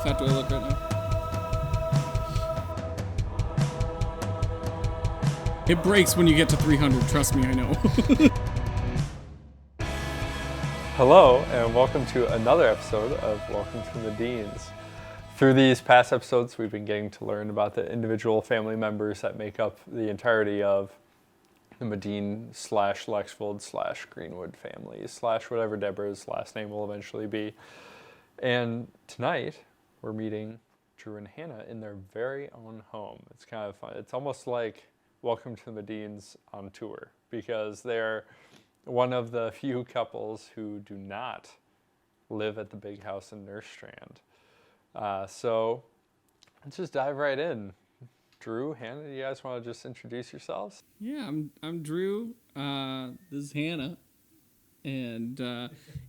fat do I look right now? It breaks when you get to 300, trust me, I know. Hello, and welcome to another episode of Welcome to Medins. Through these past episodes, we've been getting to learn about the individual family members that make up the entirety of the Medin / Lexfield / Greenwood families / whatever Deborah's last name will eventually be. And tonight, we're meeting Drew and Hannah in their very own home. It's kind of fun. It's almost like Welcome to the Medins on tour, because they're one of the few couples who do not live at the big house in Nurse Strand. So let's just dive right in. Drew, Hannah, do you guys want to just introduce yourselves? Yeah, I'm Drew. This is Hannah. And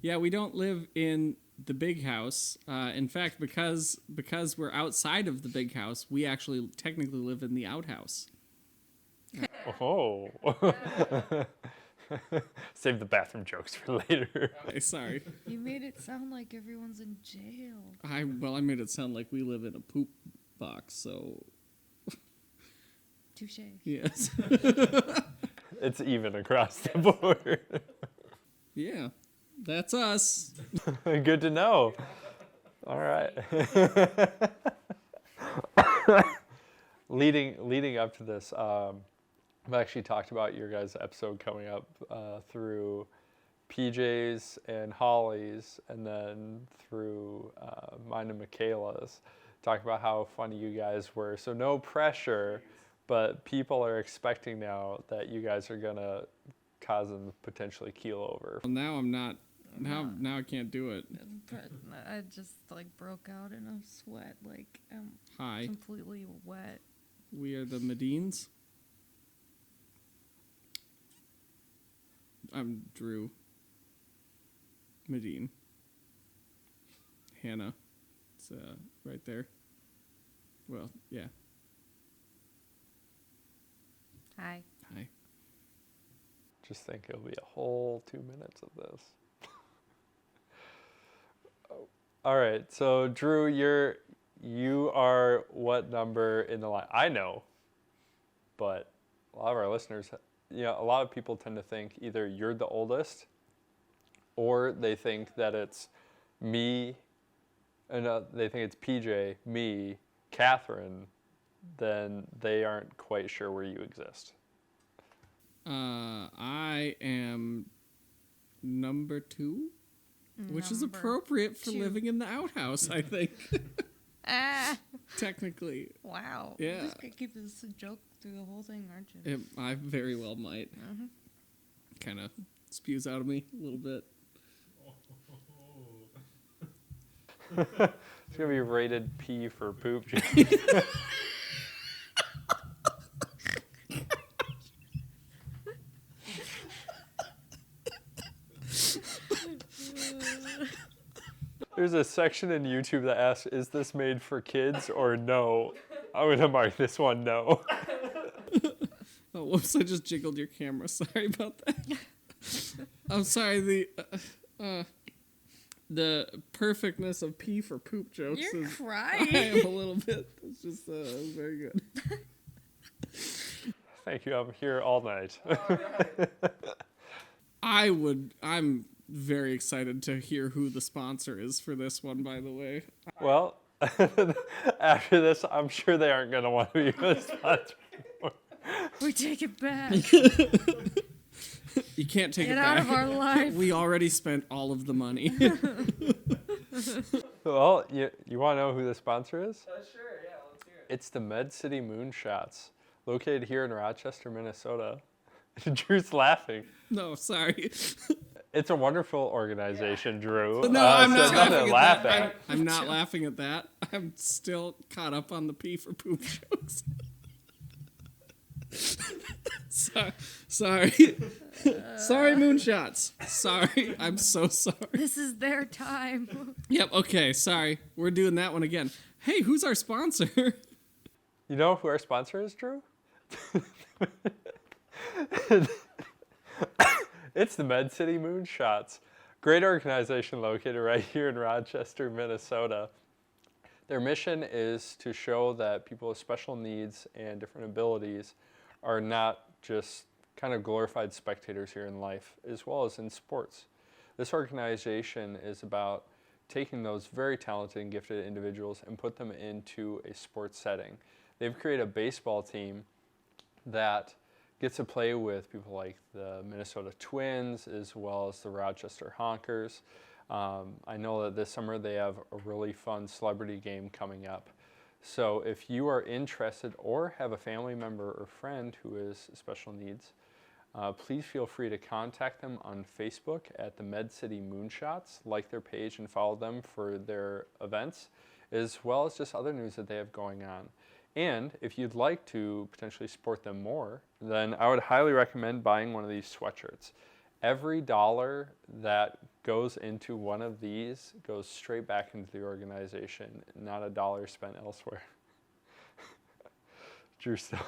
yeah, we don't live in the big house. In fact, because we're outside of the big house, we actually technically live in the outhouse. Oh. Save the bathroom jokes for later. Okay, sorry. You made it sound like everyone's in jail. I made it sound like we live in a poop box, so... Touche. Yes. It's even across the board. Yeah, that's us. Good to know. All right. Leading up to this, I've actually talked about your guys' episode coming up through PJ's and Holly's, and then through mine and Michaela's. Talk about how funny you guys were. So no pressure, but people are expecting now that you guys are gonna cause them to potentially keel over. Well, now I'm not. Now I can't do it. I just broke out in a sweat. I'm Hi, completely wet. we are the Medins. I'm Drew. Medin. Hannah. It's right there. Well, yeah. Hi. Hi. Just think it'll be a whole 2 minutes of this. All right, so Drew, you are what number in the line? I know, but a lot of our listeners, a lot of people tend to think either you're the oldest, or they think that it's me, and they think it's PJ, me, Catherine. Then they aren't quite sure where you exist. I am number 2, which is appropriate for living in the outhouse, I think. Technically. Wow. Yeah. You're just going to keep this a joke through the whole thing, aren't you? I very well might. Kind of spews out of me a little bit. It's going to be rated P for poop. There's a section in YouTube that asks, is this made for kids or no? I'm going to mark this one no. Oh, whoops, I just jiggled your camera. Sorry about that. I'm sorry, the perfectness of P for poop jokes You're is... crying. I am a little bit. It's just very good. Thank you. I'm here all night. I'm very excited to hear who the sponsor is for this one, by the way. Well, after this, I'm sure they aren't going to want to be the sponsor anymore. We take it back. You can't take it Get back. out of our life. We already spent all of the money. Well, you want to know who the sponsor is? Sure, yeah, let's hear it. It's the Med City Moonshots, located here in Rochester, Minnesota. Drew's laughing. No, sorry. It's a wonderful organization, Drew. No, I'm not nothing to laughing laugh at that. at. I'm not laughing at that. I'm still caught up on the P for poop jokes. Sorry. Sorry, Moonshots. Sorry. I'm so sorry. This is their time. Yep, okay, sorry. We're doing that one again. Hey, who's our sponsor? You know who our sponsor is, Drew? It's the Med City Moonshots. Great organization located right here in Rochester, Minnesota. Their mission is to show that people with special needs and different abilities are not just kind of glorified spectators here in life, as well as in sports. This organization is about taking those very talented and gifted individuals and put them into a sports setting. They've created a baseball team that gets to play with people like the Minnesota Twins as well as the Rochester Honkers. I know that this summer they have a really fun celebrity game coming up. So if you are interested or have a family member or friend who is special needs, please feel free to contact them on Facebook at the Med City Moonshots, like their page and follow them for their events, as well as just other news that they have going on. And if you'd like to potentially support them more, then I would highly recommend buying one of these sweatshirts. Every dollar that goes into one of these goes straight back into the organization, not a dollar spent elsewhere. Drew still.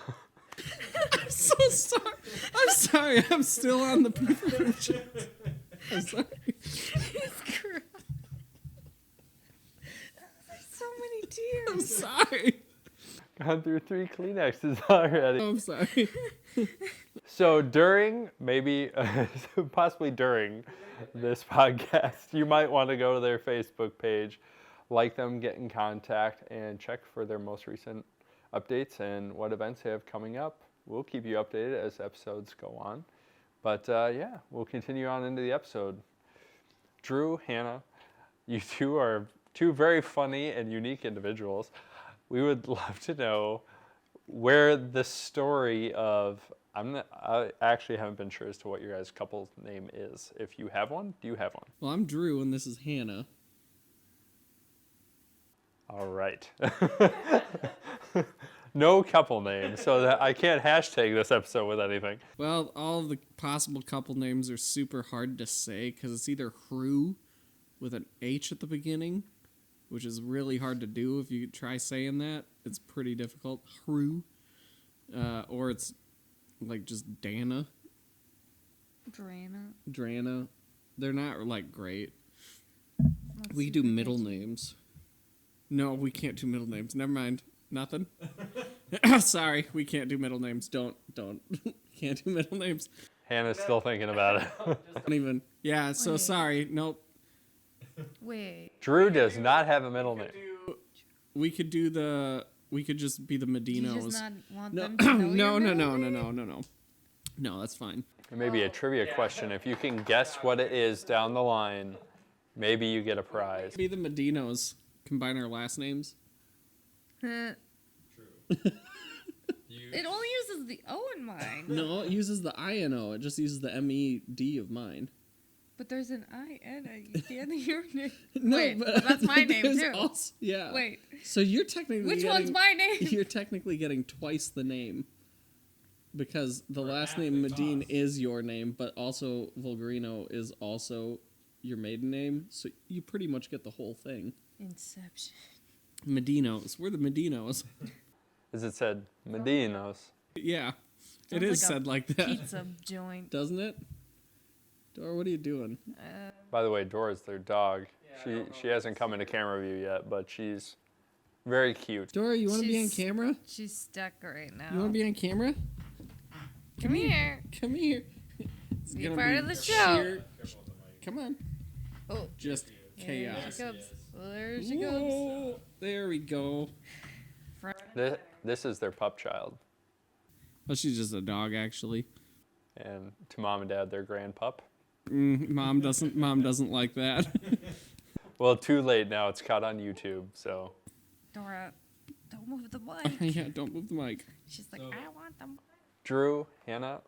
I'm so sorry. I'm sorry. I'm still on the paper. I'm sorry. It's gross. There's so many tears. I'm sorry. Gone through 3 Kleenexes already. I'm sorry. So during, maybe, possibly during this podcast, you might want to go to their Facebook page, like them, get in contact, and check for their most recent updates and what events they have coming up. We'll keep you updated as episodes go on. But yeah, we'll continue on into the episode. Drew, Hanna, you two are two very funny and unique individuals. We would love to know where the story of, I actually haven't been sure as to what your guys' couple's name is. If you have one, do you have one? Well, I'm Drew, and this is Hanna. All right. No couple name, so that I can't hashtag this episode with anything. Well, all of the possible couple names are super hard to say because it's either Hru with an H at the beginning, which is really hard to do if you try saying that. It's pretty difficult. Hru. Or it's like just Dana. Drana. They're not like great. We could do middle names. No, we can't do middle names. Never mind. Nothing. Sorry, we can't do middle names. Don't. Can't do middle names. Hannah's still thinking about it. Don't even. Yeah, so Wait. sorry. Nope. Wait. Drew does not have a middle name. We could just be the Do you Medinos. just not want No, them to know your no. middle name? No, that's fine. Maybe a trivia question. If you can guess what it is down the line, maybe you get a prize. Be the Medinos. Combine our last names. It only uses the O in mine. No, it uses the I-N-O. It just uses the M-E-D of mine. But there's an I-N at the end of your name. No, Wait, but that's my name there's too. Also, yeah. Wait, So you're technically which getting, one's my name? You're technically getting twice the name. Because the last name Medine is your name, but also Vulgarino is also your maiden name. So you pretty much get the whole thing. Inception. Medinos. We're the Medinos. As it said, Medinos. Yeah. It Sounds is like a said like that. Pizza joint. Doesn't it? Dora, what are you doing? By the way, Dora's their dog. She hasn't come into camera view yet, but she's very cute. Dora, you want to be on She's- camera? She's stuck right now. You want to be on camera? Come here. Come here. It's Be gonna part of the show. sheer- Come on. Oh, Just there chaos. she comes. There she comes. Whoa, there we go. This is their pup child. Well, she's just a dog, actually. And to mom and dad, their grand pup. Mom doesn't like that. Well, too late now. It's caught on YouTube, so. Dora, don't move the mic. Yeah, don't move the mic. She's like, I want them. Drew, Hanna,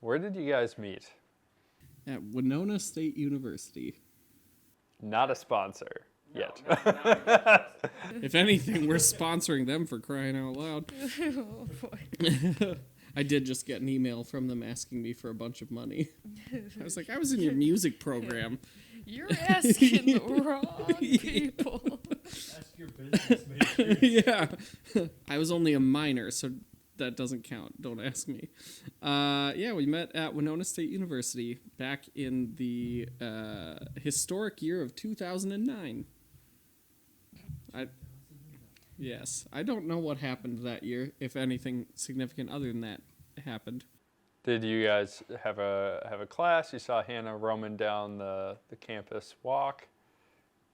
where did you guys meet? At Winona State University. Not a sponsor yet. If anything, we're sponsoring them for crying out loud. Oh boy. I did just get an email from them asking me for a bunch of money. I was like, I was in your music program. You're asking the wrong people. Ask your business major. Yeah. I was only a minor, so that doesn't count. Don't ask me. Yeah, we met at Winona State University back in the historic year of 2009. Yes. I don't know what happened that year, if anything significant other than that happened. Did you guys have a class? You saw Hannah roaming down the campus walk.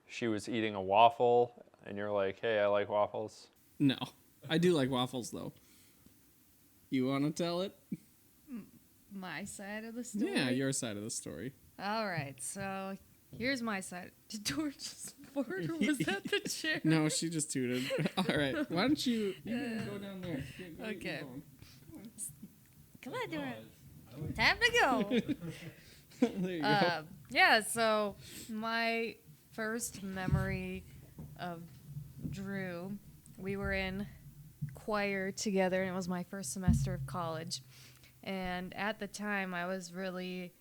She was eating a waffle, and you're like, hey, I like waffles. No. I do like waffles, though. You want to tell it? My side of the story? Yeah, your side of the story. All right, so here's my side. Did George just fart, or was that the chair? No, she just tooted. All right. Why don't you can go down there. Go get your Okay. phone. Come on, George. Time to go. There you go. Yeah, so my first memory of Drew, we were in choir together, and it was my first semester of college. And at the time, I was really,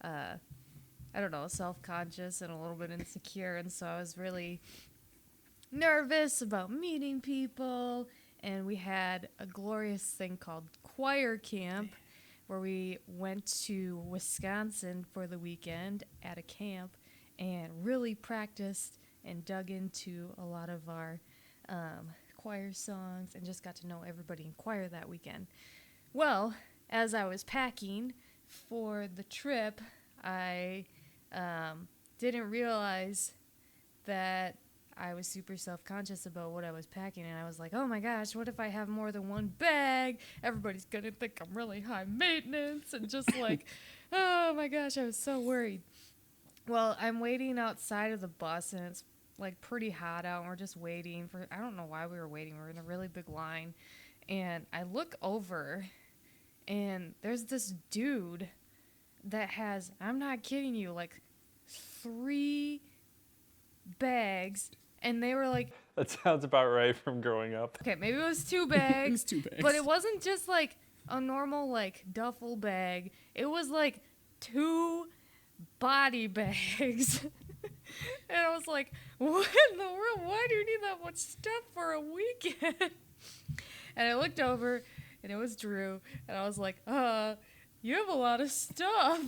I don't know, self-conscious and a little bit insecure, and so I was really nervous about meeting people. And we had a glorious thing called choir camp, where we went to Wisconsin for the weekend at a camp and really practiced and dug into a lot of our choir songs and just got to know everybody in choir that weekend. Well, as I was packing for the trip, I didn't realize that I was super self-conscious about what I was packing, and I was like, oh my gosh, what if I have more than one bag? Everybody's going to think I'm really high maintenance, and just like, oh my gosh, I was so worried. Well, I'm waiting outside of the bus, and it's like pretty hot out, and we're just waiting for, I don't know why we were waiting. We were in a really big line, and I look over, and there's this dude that has, I'm not kidding you, like 3 bags, and they were like, That sounds about right from growing up. okay, maybe it was 2 bags, It was 2 bags. but it wasn't just like a normal like duffel bag. It was like 2 body bags. And I was like, what in the world? Why do you need that much stuff for a weekend? And I looked over, and it was Drew, and I was like, you have a lot of stuff.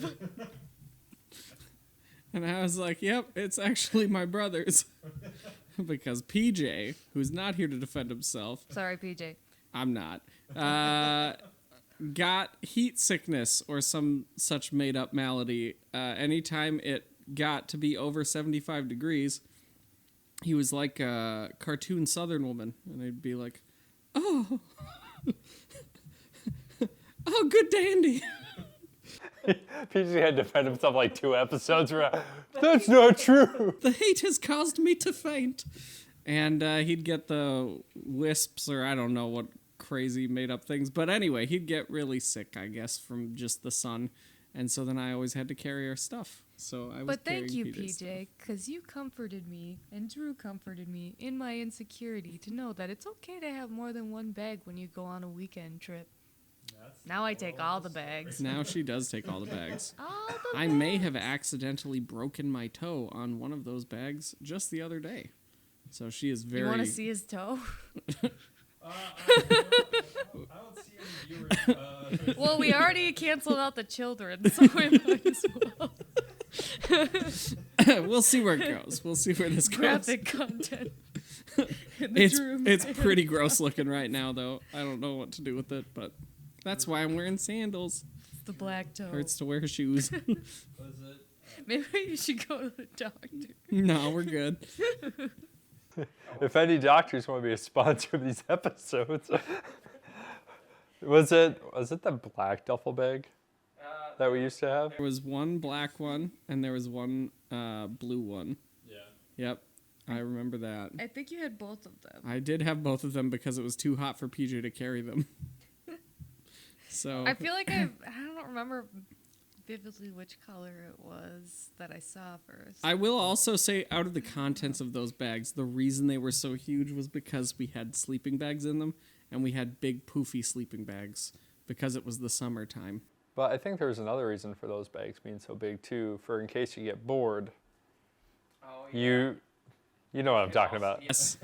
And I was like, yep, it's actually my brother's. Because PJ, who's not here to defend himself, Sorry, PJ. I'm not, got heat sickness or some such made-up malady. Anytime it got to be over 75 degrees, he was like a cartoon Southern woman. And they'd be like, oh, oh, good dandy. PG had to defend himself like 2 episodes around. That's not true. The heat has caused me to faint. And he'd get the wisps, or I don't know what crazy made-up things. But anyway, he'd get really sick, I guess, from just the sun. And so then I always had to carry our stuff. So I was But thank you, carrying PJ's PJ, because you comforted me, and Drew comforted me in my insecurity to know that it's okay to have more than 1 bag when you go on a weekend trip. Now I take all the bags. Now she does take all the bags. All the I may have accidentally broken my toe on one of those bags just the other day. So she is very... You want to see his toe? I don't see any viewers. Well, we already canceled out the children, so we might as well. We'll see where it goes. We'll see where this goes. Graphic content. in the Drew It's man. pretty gross looking right now, though. I don't know what to do with it, but that's why I'm wearing sandals. It's the black toe. Hurts to wear shoes. Was it? Maybe you should go to the doctor. No, we're good. If any doctors want to be a sponsor of these episodes, was it the black duffel bag that we used to have? There was one black one, and there was one blue one. Yeah. Yep, I remember that. I think you had both of them. I did have both of them because it was too hot for PJ to carry them. So I feel like I don't remember vividly which color it was that I saw first. I will also say, out of the contents of those bags, the reason they were so huge was because we had sleeping bags in them, and we had big poofy sleeping bags because it was the summertime. But I think there was another reason for those bags being so big too, for in case you get bored. Oh, yeah. You know what I'm talking about. Yes.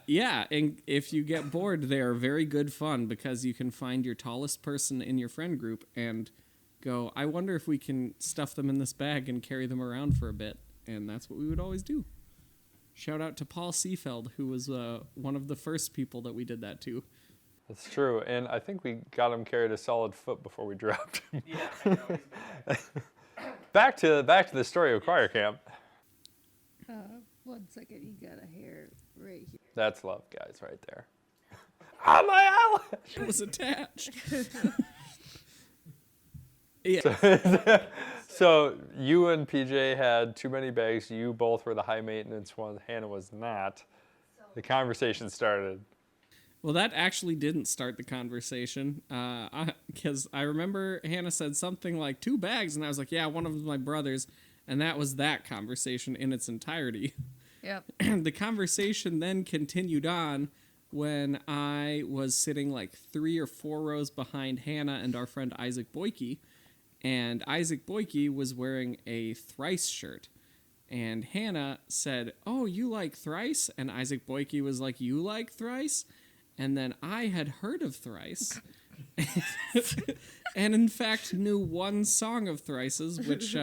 Yeah, and if you get bored, they are very good fun because you can find your tallest person in your friend group and go, I wonder if we can stuff them in this bag and carry them around for a bit. And that's what we would always do. Shout out to Paul Seefeld, who was one of the first people that we did that to. That's true, and I think we got him carried a solid foot before we dropped him. Yeah, I know. Back to the story of choir camp. 1 second, you got a hair right here. That's love, guys, right there. Ah, my eyelash! It was attached. Yeah. So you and PJ had too many bags. You both were the high maintenance ones. Hannah was not. The conversation started. Well, that actually didn't start the conversation, because I remember Hannah said something like 2 bags, and I was like, yeah, one of them's my brother's, and that was that conversation in its entirety. Yep. The conversation then continued on when I was sitting like 3 or 4 rows behind Hannah and our friend Isaac Boyke, and Isaac Boyke was wearing a Thrice shirt. And Hannah said, oh, you like Thrice? And Isaac Boyke was like, you like Thrice? And then I had heard of Thrice, and in fact knew one song of Thrice's, which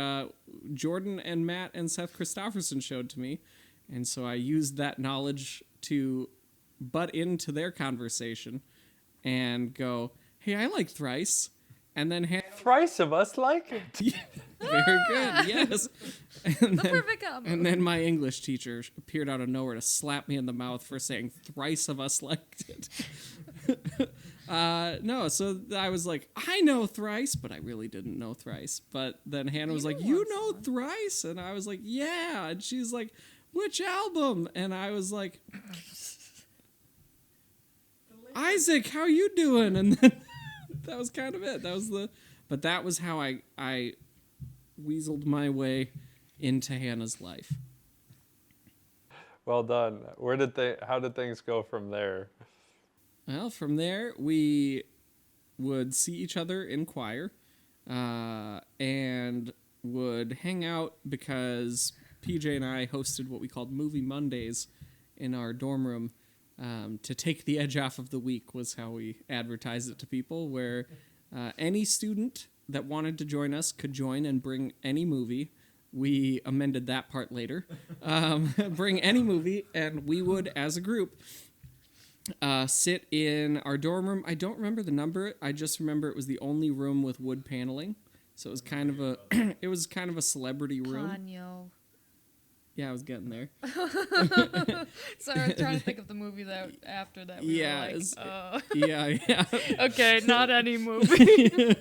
Jordan and Matt and Seth Christopherson showed to me. And so I used that knowledge to butt into their conversation and go, hey, I like Thrice. And then Thrice of us like it. very good, yes. And The perfect combo. And then my English teacher appeared out of nowhere to slap me in the mouth for saying thrice of us liked it. No, so I was like, I know Thrice, but I really didn't know Thrice. But then Hannah was like, you know Thrice? And I was like, yeah. And she's like, which album? And I was like, Isaac, how you doing? And then that was kind of it. But that was how I weaseled my way into Hannah's life. Well done. How did things go from there? Well, from there, we would see each other in choir and would hang out because PJ and I hosted what we called Movie Mondays in our dorm room to take the edge off of the week was how we advertised it to people, where any student that wanted to join us could join and bring any movie. We amended that part later. Bring any movie, and we would, as a group, sit in our dorm room. I don't remember the number. I just remember it was the only room with wood paneling. So it was kind of a celebrity room. Ponyo. Yeah, I was getting there. Sorry, I was trying to think of the movie that after that. Yeah, yeah. Okay, not any movie.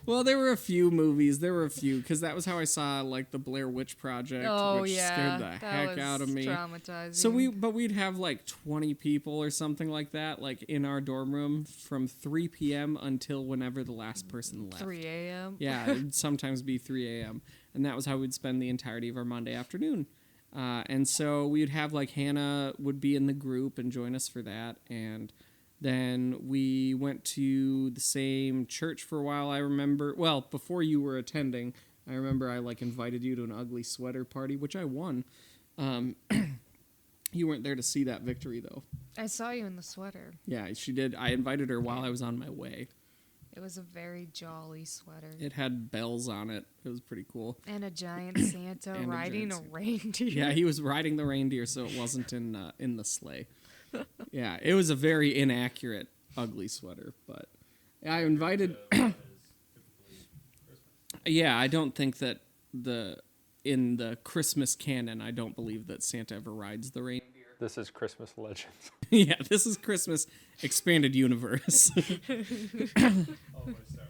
Well, there were a few movies. Because that was how I saw like the Blair Witch Project, which scared the heck out of me. Traumatizing. So we'd have like 20 people or something like that, like in our dorm room from 3 p.m. until whenever the last person left. 3 a.m. Yeah, it'd sometimes be 3 a.m. And that was how we'd spend the entirety of our Monday afternoon. And so we'd have like Hannah would be in the group and join us for that. And then we went to the same church for a while. I remember, well, before you were attending, I remember I like invited you to an ugly sweater party, which I won. You weren't there to see that victory though. I saw you in the sweater. Yeah, she did. I invited her while I was on my way. It was a very jolly sweater. It had bells on it. It was pretty cool. And a giant Santa And a riding giant a reindeer. Yeah, he was riding the reindeer, so it wasn't in the sleigh. Yeah, it was a very inaccurate, ugly sweater. But I invited. Yeah, I don't think that in the Christmas canon, I don't believe that Santa ever rides the reindeer. This is Christmas Legends. Yeah, this is Christmas expanded universe.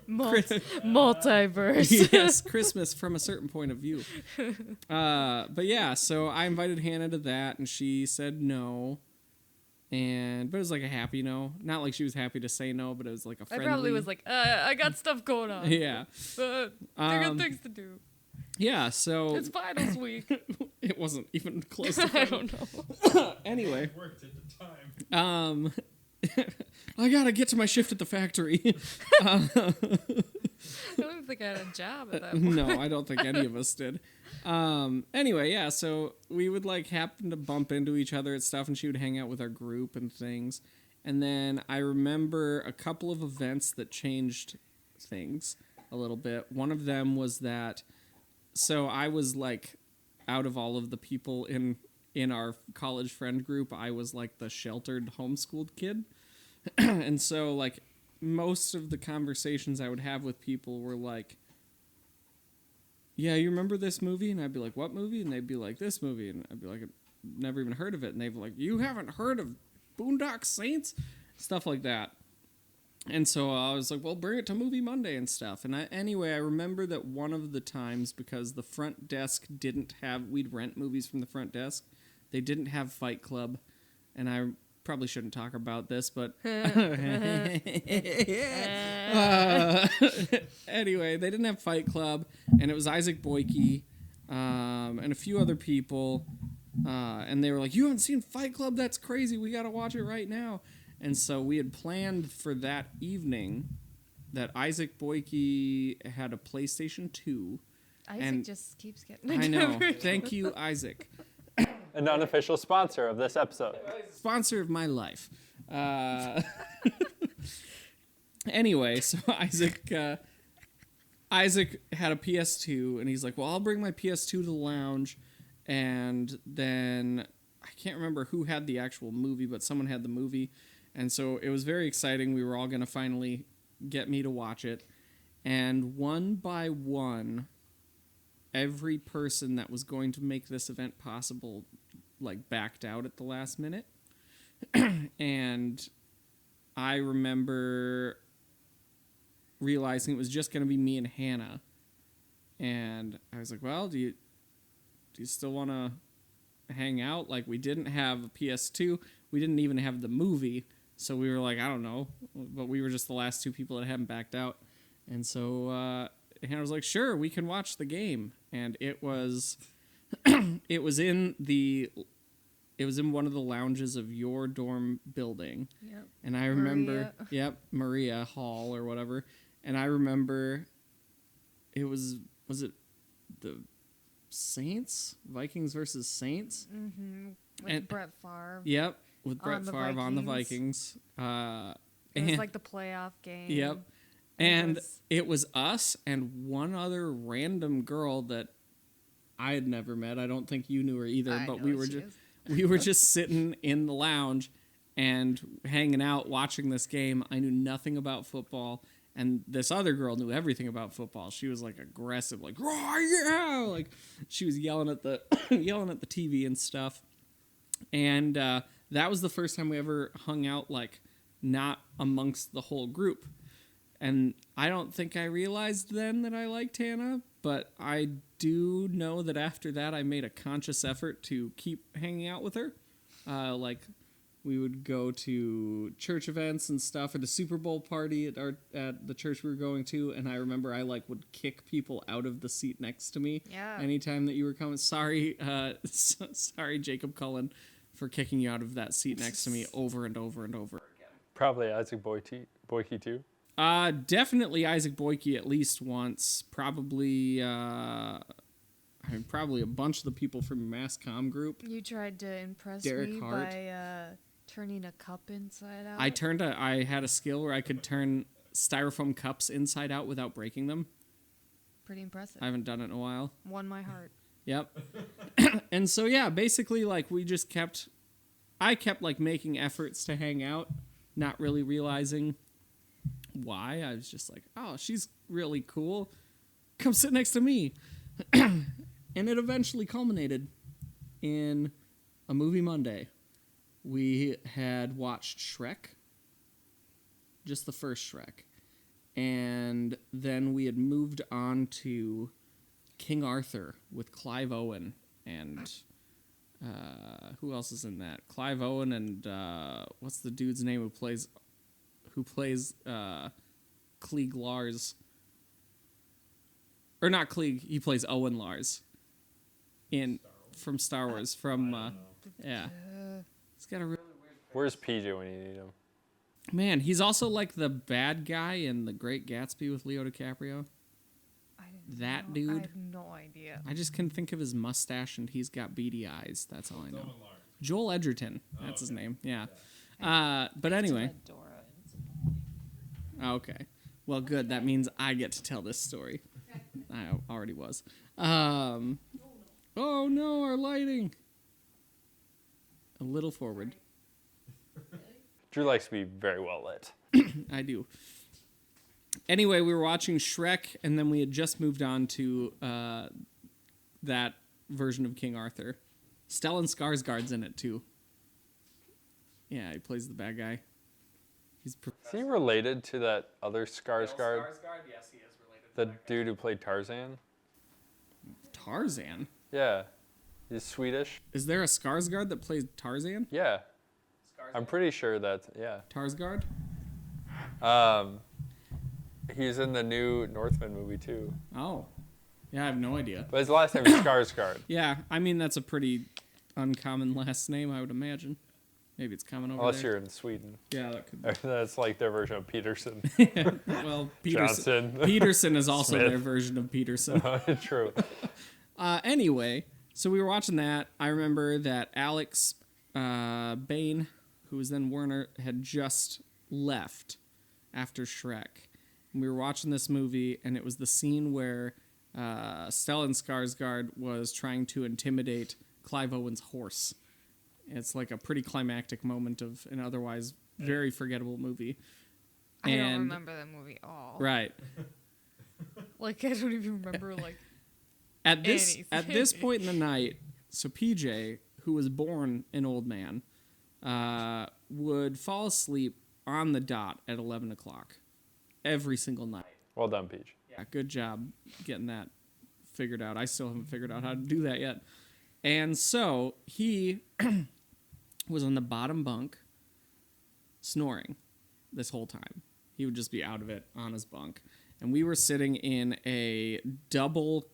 Multiverse. Yes, Christmas from a certain point of view. But yeah, so I invited Hannah to that, and she said no. But it was like a happy no. Not like she was happy to say no, but it was like a friendly. I probably was like, I got stuff going on. Yeah. I got things to do. Yeah, so It's finals week. it wasn't even close to I final. don't know. Anyway, It worked at the time. I gotta get to my shift at the factory. I don't think I had a job at that point. No, I don't think any of us did. Anyway, yeah, so we would like happen to bump into each other and stuff, and she would hang out with our group and things. And then I remember a couple of events that changed things a little bit. One of them was that, so I was like out of all of the people in in our college friend group, I was like the sheltered homeschooled kid. And so like most of the conversations I would have with people were like, yeah, you remember this movie? And I'd be like, what movie? And they'd be like, this movie. And I'd be like, I've never even heard of it. And they'd be like, you haven't heard of Boondock Saints? Stuff like that. And so I was like, well, bring it to Movie Monday and stuff. And anyway, I remember that one of the times, because the front desk didn't have, we'd rent movies from the front desk, they didn't have Fight Club. And I probably shouldn't talk about this, but anyway, they didn't have Fight Club, and it was Isaac Boyke and a few other people, and they were like, you haven't seen Fight Club? That's crazy. We got to watch it right now. And so we had planned for that evening that Isaac Boyke had a PlayStation 2. Isaac just keeps getting I know. Thank you, Isaac. An unofficial sponsor of this episode. Sponsor of my life. Anyway, so Isaac had a PS2, and he's like, well, I'll bring my PS2 to the lounge. And then I can't remember who had the actual movie, but someone had the movie. And so it was very exciting. We were all going to finally get me to watch it. And one by one, every person that was going to make this event possible like backed out at the last minute. And I remember realizing it was just going to be me and Hannah. And I was like, well, do you still want to hang out? Like, we didn't have a PS2. We didn't even have the movie. So we were like, I don't know. But we were just the last two people that hadn't backed out. And so Hannah was like, sure, we can watch the game. And it was it was in one of the lounges of your dorm building. Yep. And I remember Maria. Maria Hall or whatever. And I remember it was it the Saints? Vikings versus Saints? Mm-hmm. With And- Brett Favre. Yep, with Brett On the Favre on the Vikings. Vikings. It was And- like the playoff game. Yep. And it was us and one other random girl that I had never met. I don't think you knew her either, I but know we who were she just is. we were just sitting in the lounge and hanging out watching this game. I knew nothing about football, and this other girl knew everything about football. She was like aggressive, like, "Oh yeah!" Like she was yelling at the yelling at the TV and stuff. And that was the first time we ever hung out, like not amongst the whole group. And I don't think I realized then that I liked Hannah, but I do know that after that I made a conscious effort to keep hanging out with her. Like we would go to church events and stuff, at a Super Bowl party at the church we were going to, and I remember I like would kick people out of the seat next to me. Yeah. Anytime that you were coming. Sorry, sorry, Jacob Cullen, for kicking you out of that seat next to me over and over and over again. Probably Isaac Boyke too. Definitely Isaac Boyke at least once. Probably, probably a bunch of the people from Mass Comm group. You tried to impress Derek me Hart. by turning a cup inside out. I had a skill where I could turn styrofoam cups inside out without breaking them. Pretty impressive. I haven't done it in a while. Won my heart. Yep. And so yeah, basically like I kept like making efforts to hang out, not really realizing why. I was just like, oh, she's really cool. Come sit next to me. And it eventually culminated in a movie Monday. We had watched Shrek, just the first Shrek. And then we had moved on to King Arthur with Clive Owen and who else is in that? Clive Owen and what's the dude's name who plays Klieg Lars? Or not Klieg, he plays Owen Lars from Star Wars. Yeah. He's got a really weird. Where's PJ when you need him? Man, he's also like the bad guy in The Great Gatsby with Leo DiCaprio. I didn't That know. dude? I have no idea. I just can think of his mustache and he's got beady eyes. That's all I know. Joel Edgerton. That's his name. Yeah. But anyway. Okay. Well, good. That means I get to tell this story. I already was. Oh no, our lighting. A little forward. Drew likes to be very well lit. I do. Anyway, we were watching Shrek, and then we had just moved on to that version of King Arthur. Stellan Skarsgård's in it, too. Yeah, he plays the bad guy. He's Is he related to that other Skarsgård? Yes, he is related The dude who played Tarzan? Tarzan? Yeah. He's Swedish? Is there a Skarsgård that plays Tarzan? Yeah. I'm pretty sure that's, yeah. Tarsgard? He's in the new Northman movie, too. Oh. Yeah, I have no idea. But his last name is Skarsgård. Yeah, I mean, that's a pretty uncommon last name, I would imagine. Maybe it's common over Unless there. you're in Sweden. Yeah, that could be. That's like their version of Peterson. Well, Peterson. Johnson. Peterson is also Smith. their version of Peterson. True. Anyway, so we were watching that. I remember that Alex Bain, who was then Werner, had just left after Shrek. And we were watching this movie, and it was the scene where Stellan Skarsgård was trying to intimidate Clive Owen's horse. It's like a pretty climactic moment of an otherwise very forgettable movie. I don't remember that movie at all. Right. Like, I don't even remember, like, At this anything. point in the night, so PJ, who was born an old man, would fall asleep on the dot at 11 o'clock every single night. Well done, Peach. Yeah, good job getting that figured out. I still haven't figured out how to do that yet. And so he was on the bottom bunk snoring this whole time. He would just be out of it on his bunk. And we were sitting in a double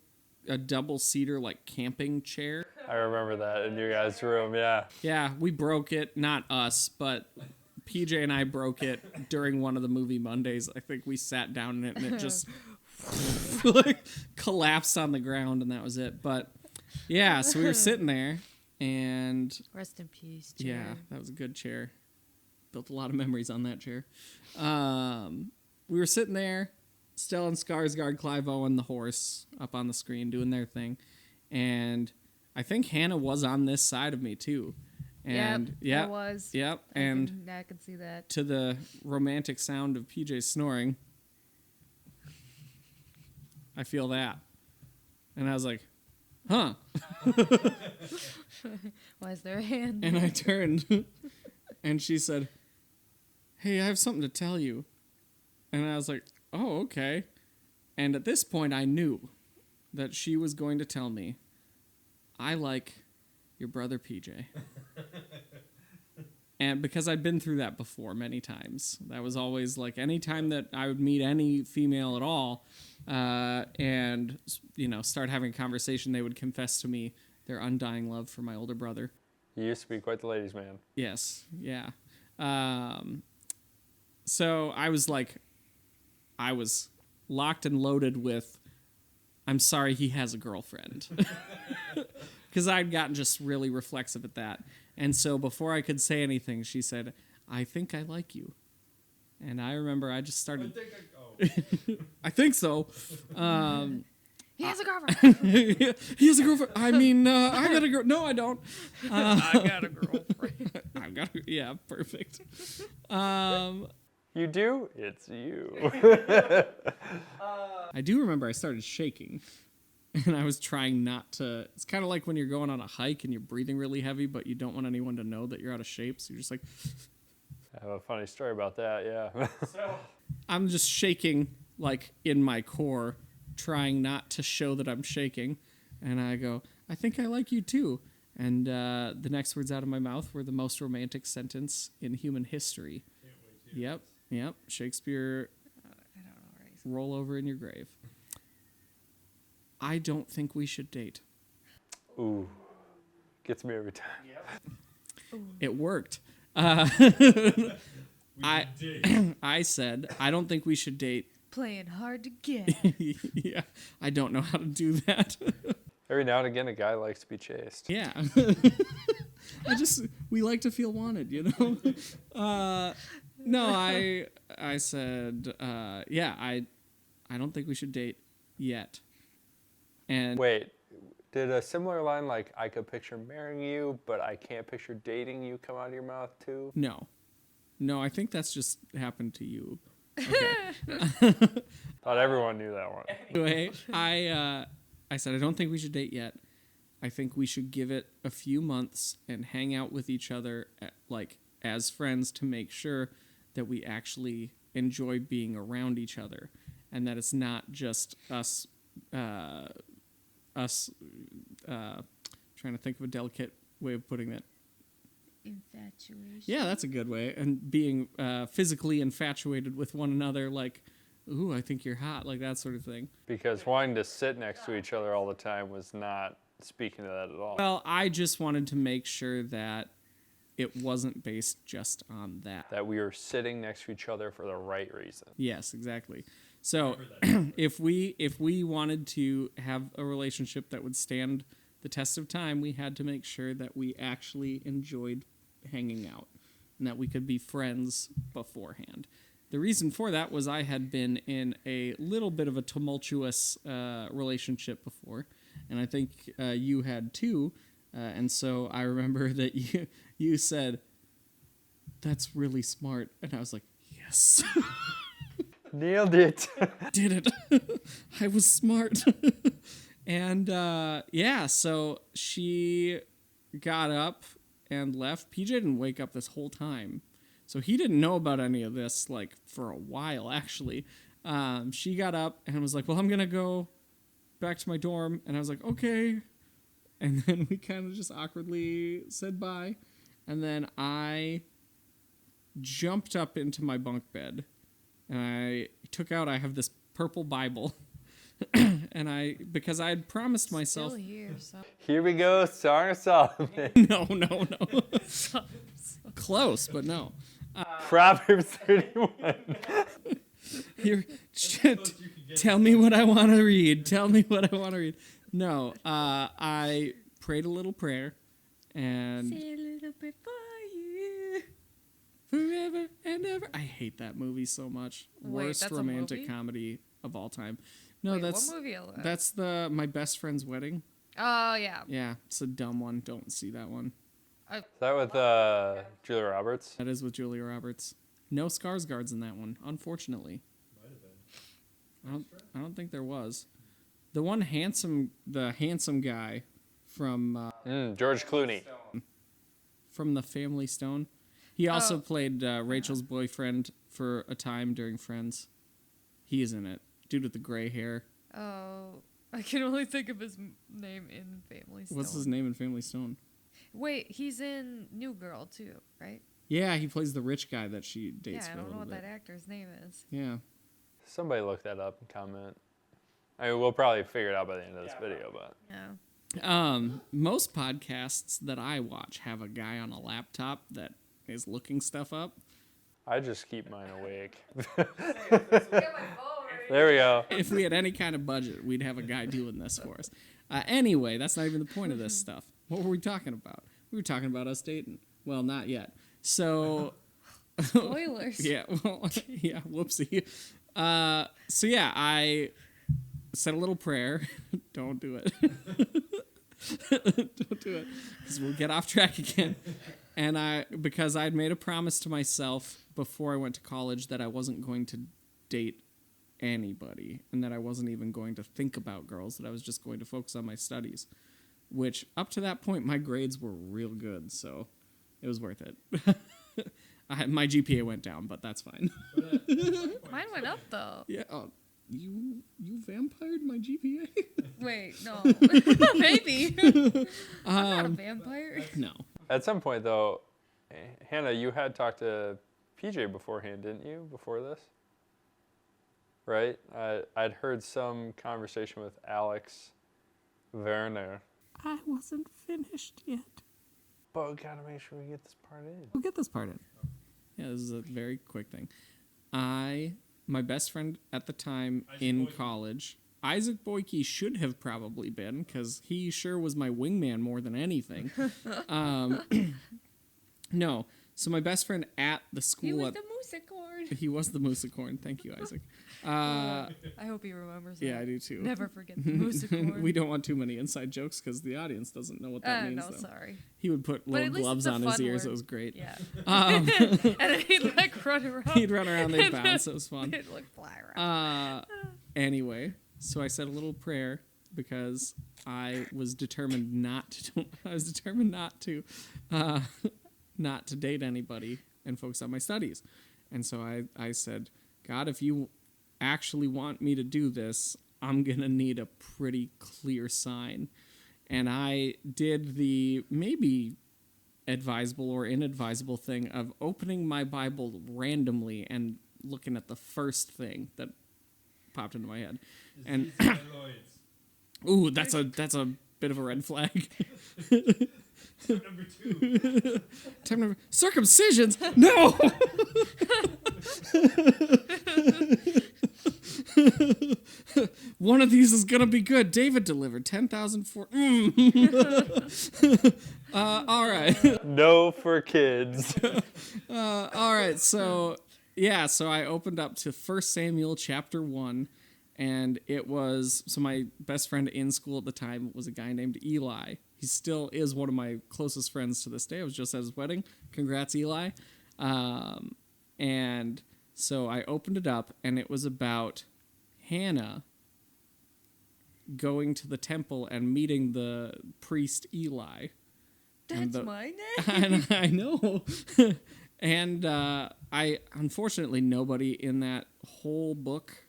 seater like camping chair. I remember that in your guys' room, yeah. Yeah, we broke it, not us, but PJ and I broke it during one of the movie Mondays. I think we sat down in it and it just like collapsed on the ground and that was it. But yeah, so we were sitting there and rest in peace, chair. yeah, that was a good chair. Built a lot of memories on that chair. We were sitting there, Stellan Skarsgård, Clive Owen, the horse, up on the screen doing their thing. And I think Hannah was on this side of me too. And yep, I was. Yep. And I can see that. to the romantic sound of PJ snoring, I feel that. And I was like, huh. Why is there a hand? And I turned and she said, hey, I have something to tell you. And I was like, oh, okay. And at this point, I knew that she was going to tell me, I like your brother PJ. And because I'd been through that before many times. That was always like any time that I would meet any female at all and, you know, start having a conversation, they would confess to me their undying love for my older brother. You used to be quite the ladies' man. Yes, yeah. So I was like, I was locked and loaded with, I'm sorry he has a girlfriend. Because I'd gotten just really reflexive at that. And so before I could say anything, she said, I think I like you. And I remember I just started, I think so. He has a girlfriend. He has a girlfriend. I mean, I got a girl. No, I don't. I got a girlfriend. I've got a, yeah, perfect. You do? It's you. I do remember I started shaking. And I was trying not to. It's kind of like when you're going on a hike and you're breathing really heavy, but you don't want anyone to know that you're out of shape. So you're just like. I have a funny story about that, yeah. I'm just shaking, like, in my core, trying not to show that I'm shaking. And I go, I think I like you too. And the next words out of my mouth were the most romantic sentence in human history. Yep. Shakespeare, I don't know where he's. roll over in your grave. I don't think we should date. Ooh. Gets me every time. It worked. I said, I don't think we should date. Playing hard to get. Yeah, I don't know how to do that. Every now and again, a guy likes to be chased. Yeah. We like to feel wanted, you know? No, I said, yeah, I don't think we should date yet. And Wait, Did a similar line like, I could picture marrying you, but I can't picture dating you come out of your mouth too? No. No, I think that's just happened to you. Thought everyone knew that one. Anyway, I said, I don't think we should date yet. I think we should give it a few months and hang out with each other as friends to make sure that we actually enjoy being around each other and that it's not just us trying to think of a delicate way of putting it. Infatuation. Yeah, that's a good way. And being physically infatuated with one another, like, ooh, I think you're hot, like that sort of thing. Because wanting to sit next to each other all the time was not speaking to that at all. Well, I just wanted to make sure that it wasn't based just on that. That we were sitting next to each other for the right reason. Yes, exactly. So if we wanted to have a relationship that would stand the test of time, we had to make sure that we actually enjoyed hanging out and that we could be friends beforehand. The reason for that was I had been in a little bit of a tumultuous relationship before, and I think you had too. And so I remember that you said, "That's really smart," and I was like, "Yes." Nailed it. Did it. I was smart. And so she got up and left. PJ didn't wake up this whole time. So he didn't know about any of this, like, for a while, actually. She got up and was like, well, I'm going to go back to my dorm. And I was like, okay. And then we kind of just awkwardly said bye. And then I jumped up into my bunk bed. And I have this purple Bible. And because I had promised myself. Still here, so. Here we go, Song of Solomon. No. Close, but no. Proverbs 31. Here, tell me what I want to read. Tell me what I want to read. No, I prayed a little prayer, and Say a little bit for you. forever and ever. I hate that movie so much. Wait, Worst that's a romantic movie? comedy of all time. No, Wait, that's what movie is that? that's my best friend's wedding. Oh, yeah. Yeah, it's a dumb one. Don't see that one. Is that with Julia Roberts? That is with Julia Roberts. No Skarsgårds in that one, unfortunately. Might have been. I don't think there was. The handsome guy from George Clooney. from The Family Stone. He also Oh. played Rachel's boyfriend for a time during Friends. He is in it. Dude with the gray hair. Oh, I can only think of his name in Family Stone. What's his name in Family Stone? Wait, he's in New Girl, too, right? Yeah, he plays the rich guy that she dates Yeah, I for a don't know little what bit. that actor's name is. Yeah. Somebody look that up and comment. I mean, we'll probably figure it out by the end of this video, but No. Most podcasts that I watch have a guy on a laptop that is looking stuff up. I just keep mine awake. There we go. If we had any kind of budget, we'd have a guy doing this for us. Anyway, that's not even the point of this stuff. What were we talking about? We were talking about us dating. Well, not yet. So, Spoilers. yeah, whoopsie. So yeah, I said a little prayer. Don't do it. Don't do it, because we'll get off track again. And because I'd made a promise to myself before I went to college that I wasn't going to date anybody, and that I wasn't even going to think about girls, that I was just going to focus on my studies, which up to that point my grades were real good, so it was worth it. My GPA went down, but that's fine. Mine went up, though. Yeah, you vampired my GPA? Wait, no. Maybe. I'm not a vampire. No. At some point, though, Hannah, you had talked to PJ beforehand, didn't you, before this? Right? I'd heard some conversation with Alex Werner. I wasn't finished yet. But we gotta make sure we get this part in. We'll get this part in. Yeah, this is a very quick thing. My best friend at the time in college, Isaac Boyke should have probably been, because he sure was my wingman more than anything. No, so my best friend at the He school was at the Moosicorn. He was the moosicorn. Thank you, Isaac. I hope he remembers that. Yeah, I do too. Never forget the moosicorn. We don't want too many inside jokes because the audience doesn't know what that means. No, though. sorry. He would put But little at least gloves it's a on his fun ears. word. It was great. Yeah. Um, And then he'd like run around. he'd run around, they'd bounce. It was fun. He'd like fly around. Anyway, so I said a little prayer because I was determined not to. I was determined not to date anybody and focus on my studies. And so I said, God, if you actually want me to do this, I'm gonna need a pretty clear sign. And I did the maybe advisable or inadvisable thing of opening my Bible randomly and looking at the first thing that popped into my head. And ooh, that's a bit of a red flag. Number 2. Time number circumcisions. No. One of these is gonna be good. David delivered 10,000 for. All right. No for kids. All right. So yeah. So I opened up to 1 Samuel chapter 1, and it was my best friend in school at the time was a guy named Eli. He still is one of my closest friends to this day. I was just at his wedding. Congrats, Eli. And so I opened it up, and it was about Hannah going to the temple and meeting the priest Eli. That's my name. And I know. And I unfortunately nobody in that whole book,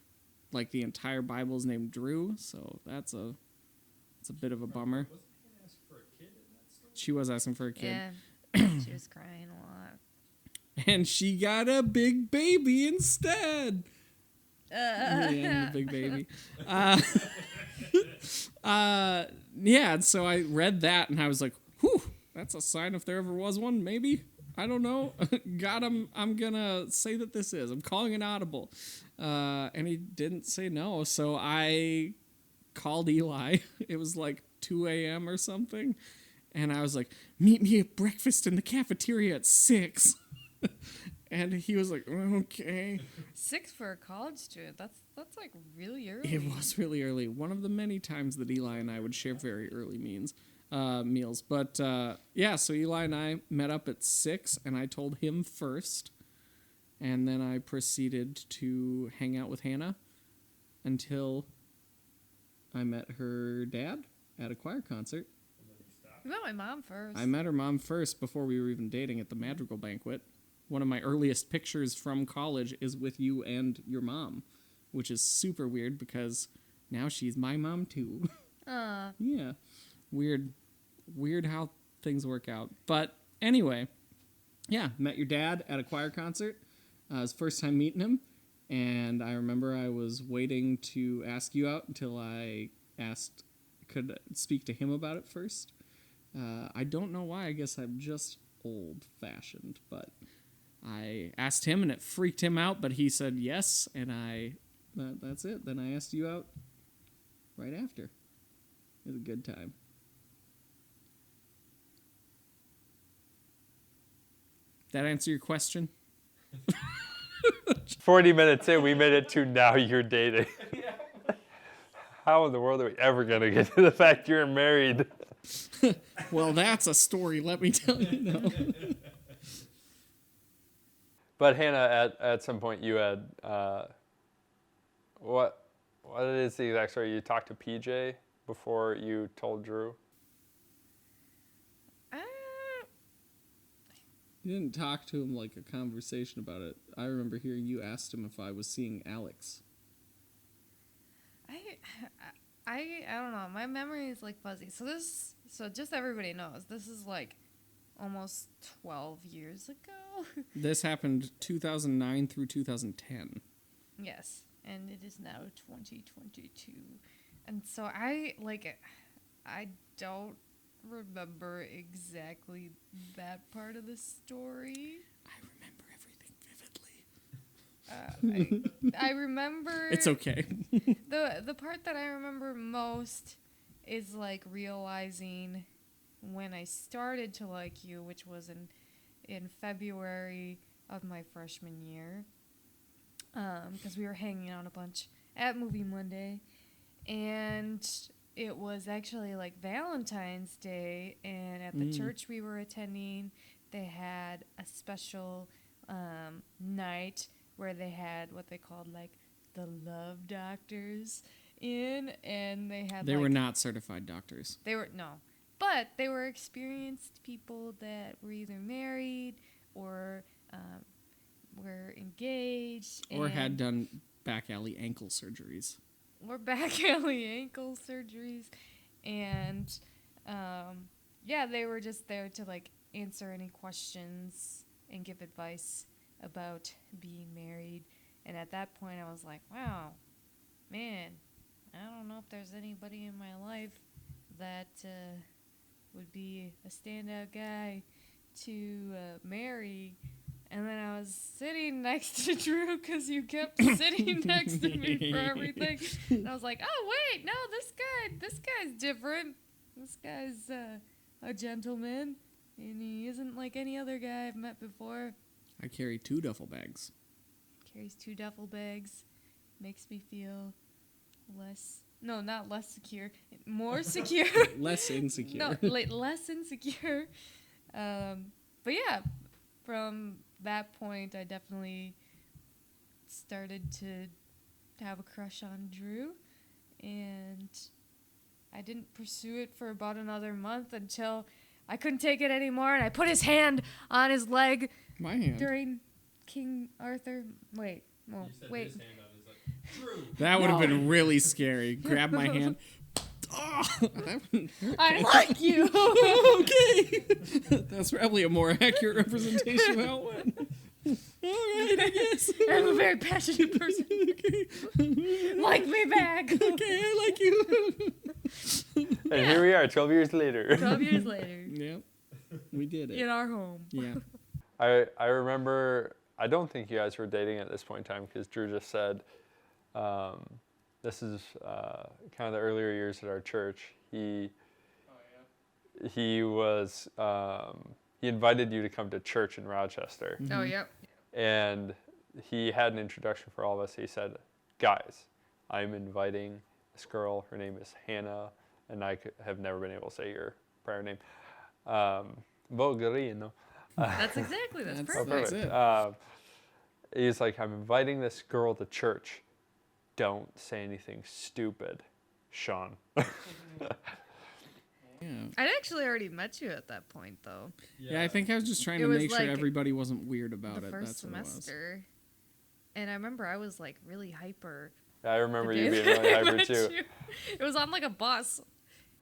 like the entire Bible, is named Drew. So it's a bit of a bummer. Wasn't Hannah asking for a kid in that story? She was asking for a kid. Yeah. She was crying a lot. And she got a big baby instead. Yeah, the big baby. Yeah, and so I read that and I was like, whew, that's a sign if there ever was one, maybe. I don't know. God, I'm gonna say that this is. I'm calling an audible. And he didn't say no, so I called Eli. It was like 2 a.m. or something. And I was like, meet me at breakfast in the cafeteria at 6. And he was like, okay. 6 for a college student. That's like really early. It was really early. One of the many times that Eli and I would share very early meals. But yeah, so Eli and I met up at 6, and I told him first. And then I proceeded to hang out with Hannah until I met her dad at a choir concert. You met my mom first. I met her mom first before we were even dating at the Madrigal banquet. One of my earliest pictures from college is with you and your mom, which is super weird because now she's my mom too. Yeah. Weird how things work out. But anyway, yeah, met your dad at a choir concert. It was first time meeting him. And I remember I was waiting to ask you out until I could speak to him about it first. I don't know why. I guess I'm just old-fashioned, but I asked him and it freaked him out, but he said yes, and that's it. Then I asked you out right after. It was a good time. That answer your question? 40 minutes in, we made it to now you're dating. How in the world are we ever going to get to the fact you're married? Well, that's a story, let me tell you. No. But Hannah, at some point you had, what is the exact story? You talked to PJ before you told Drew? You didn't talk to him like a conversation about it. I remember hearing you asked him if I was seeing Alex. I don't know. My memory is like fuzzy. So just everybody knows, this is like almost 12 years ago. This happened 2009 through 2010. Yes, and it is now 2022. And so I don't remember exactly that part of the story. I remember everything vividly. I remember... It's okay. The part that I remember most is like realizing when I started to like you, which was in February of my freshman year, because we were hanging out a bunch at Movie Monday, and it was actually like Valentine's Day, and at the church we were attending, they had a special night where they had what they called like the love doctors in, and they were not certified doctors. They were but they were experienced people that were either married or were engaged Or had done back alley ankle surgeries. Or back alley ankle surgeries. And they were just there to like answer any questions and give advice about being married. And at that point I was like, wow, man, I don't know if there's anybody in my life that would be a standout guy to marry. And then I was sitting next to Drew because you kept sitting next to me for everything. And I was like, oh, wait, no, this guy's different. This guy's a gentleman, and he isn't like any other guy I've met before. I carry 2 duffel bags. Carries 2 duffel bags. Makes me feel not less secure, more secure. Less insecure. No, less insecure. But yeah, from that point, I definitely started to have a crush on Drew, and I didn't pursue it for about another month until I couldn't take it anymore, and I put his hand on his leg. My hand. During King Arthur. Wait. Oh, You said wait. his hand on his like, Drew. That would have been really scary. Grab my hand. Oh, that wouldn't hurt. I like you. Okay. That's probably a more accurate representation of how it went. All right, I guess. I'm a very passionate person. Okay. Like me back. Okay, I like you. And here we are, 12 years later. 12 years later. Yep. We did it. In our home. Yeah. I remember, I don't think you guys were dating at this point in time because Drew just said, this is kind of the earlier years at our church. He was, he invited you to come to church in Rochester. Mm-hmm. Oh, yep. And he had an introduction for all of us. He said, guys, I'm inviting this girl. Her name is Hannah, and I have never been able to say your prior name. Bulgarino. That's perfect. That's it. He's like, I'm inviting this girl to church. Don't say anything stupid, Sean. Yeah. I'd actually already met you at that point, though. Yeah, I think I was just trying It to was make sure like everybody wasn't weird about The it. first That's what it was. semester. And I remember I was like really hyper. I remember the you day being really that I hyper met too. you. It was on like a bus.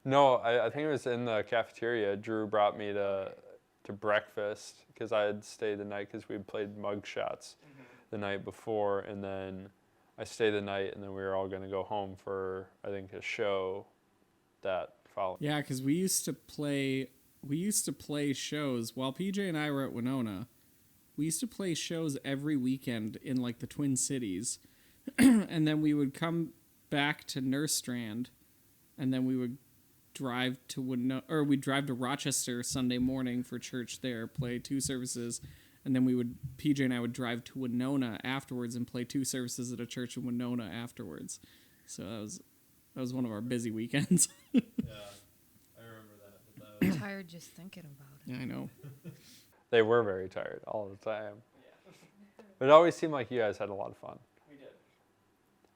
No, I think it was in the cafeteria. Drew brought me to breakfast because I had stayed the night because we had played mug shots the night before, and then I stayed the night, and then we were all going to go home for, I think, a show that following. Yeah, because we used to play shows while PJ and I were at Winona. We used to play shows every weekend in like the Twin Cities, and then we would come back to Nurstrand, and then we would drive to we'd drive to Rochester Sunday morning for church there, play 2 services, and then PJ and I would drive to Winona afterwards and play 2 services at a church in Winona afterwards. So that was one of our busy weekends. Yeah, I remember that. But that I'm was, tired just thinking about it. Yeah, I know. They were very tired all the time. But it always seemed like you guys had a lot of fun. We did.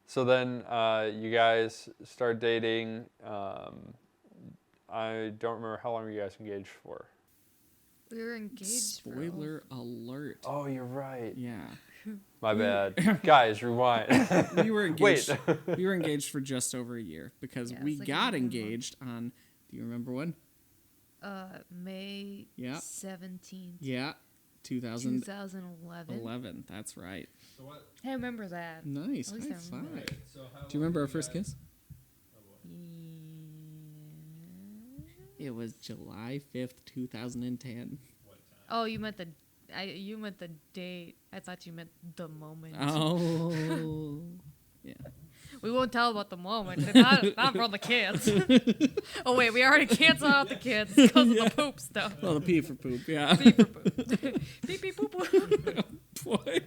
So then you guys start dating. I don't remember how long were you guys engaged for. We were engaged. Spoiler alert. Oh, you're right. Yeah. My bad. Guys, rewind. We were engaged. Wait. We were engaged for just over a year because Yeah, we it's like got a month. engaged on. Do you remember when? May Yeah. 17th, Yeah, 2011. 2011. That's right. so what? I remember that. Nice. At least High I remember five. Right, so how Do you remember our first kiss? Oh, boy. It was July 5th, 2010. What time? Oh, you meant the date. I thought you meant the moment. Oh. Yeah. We won't tell about the moment. It's not for the kids. Oh wait, we already canceled out the kids because of the poop stuff. Well, the P for poop. Yeah. Pee for poop. Pee pee poo poo. boy.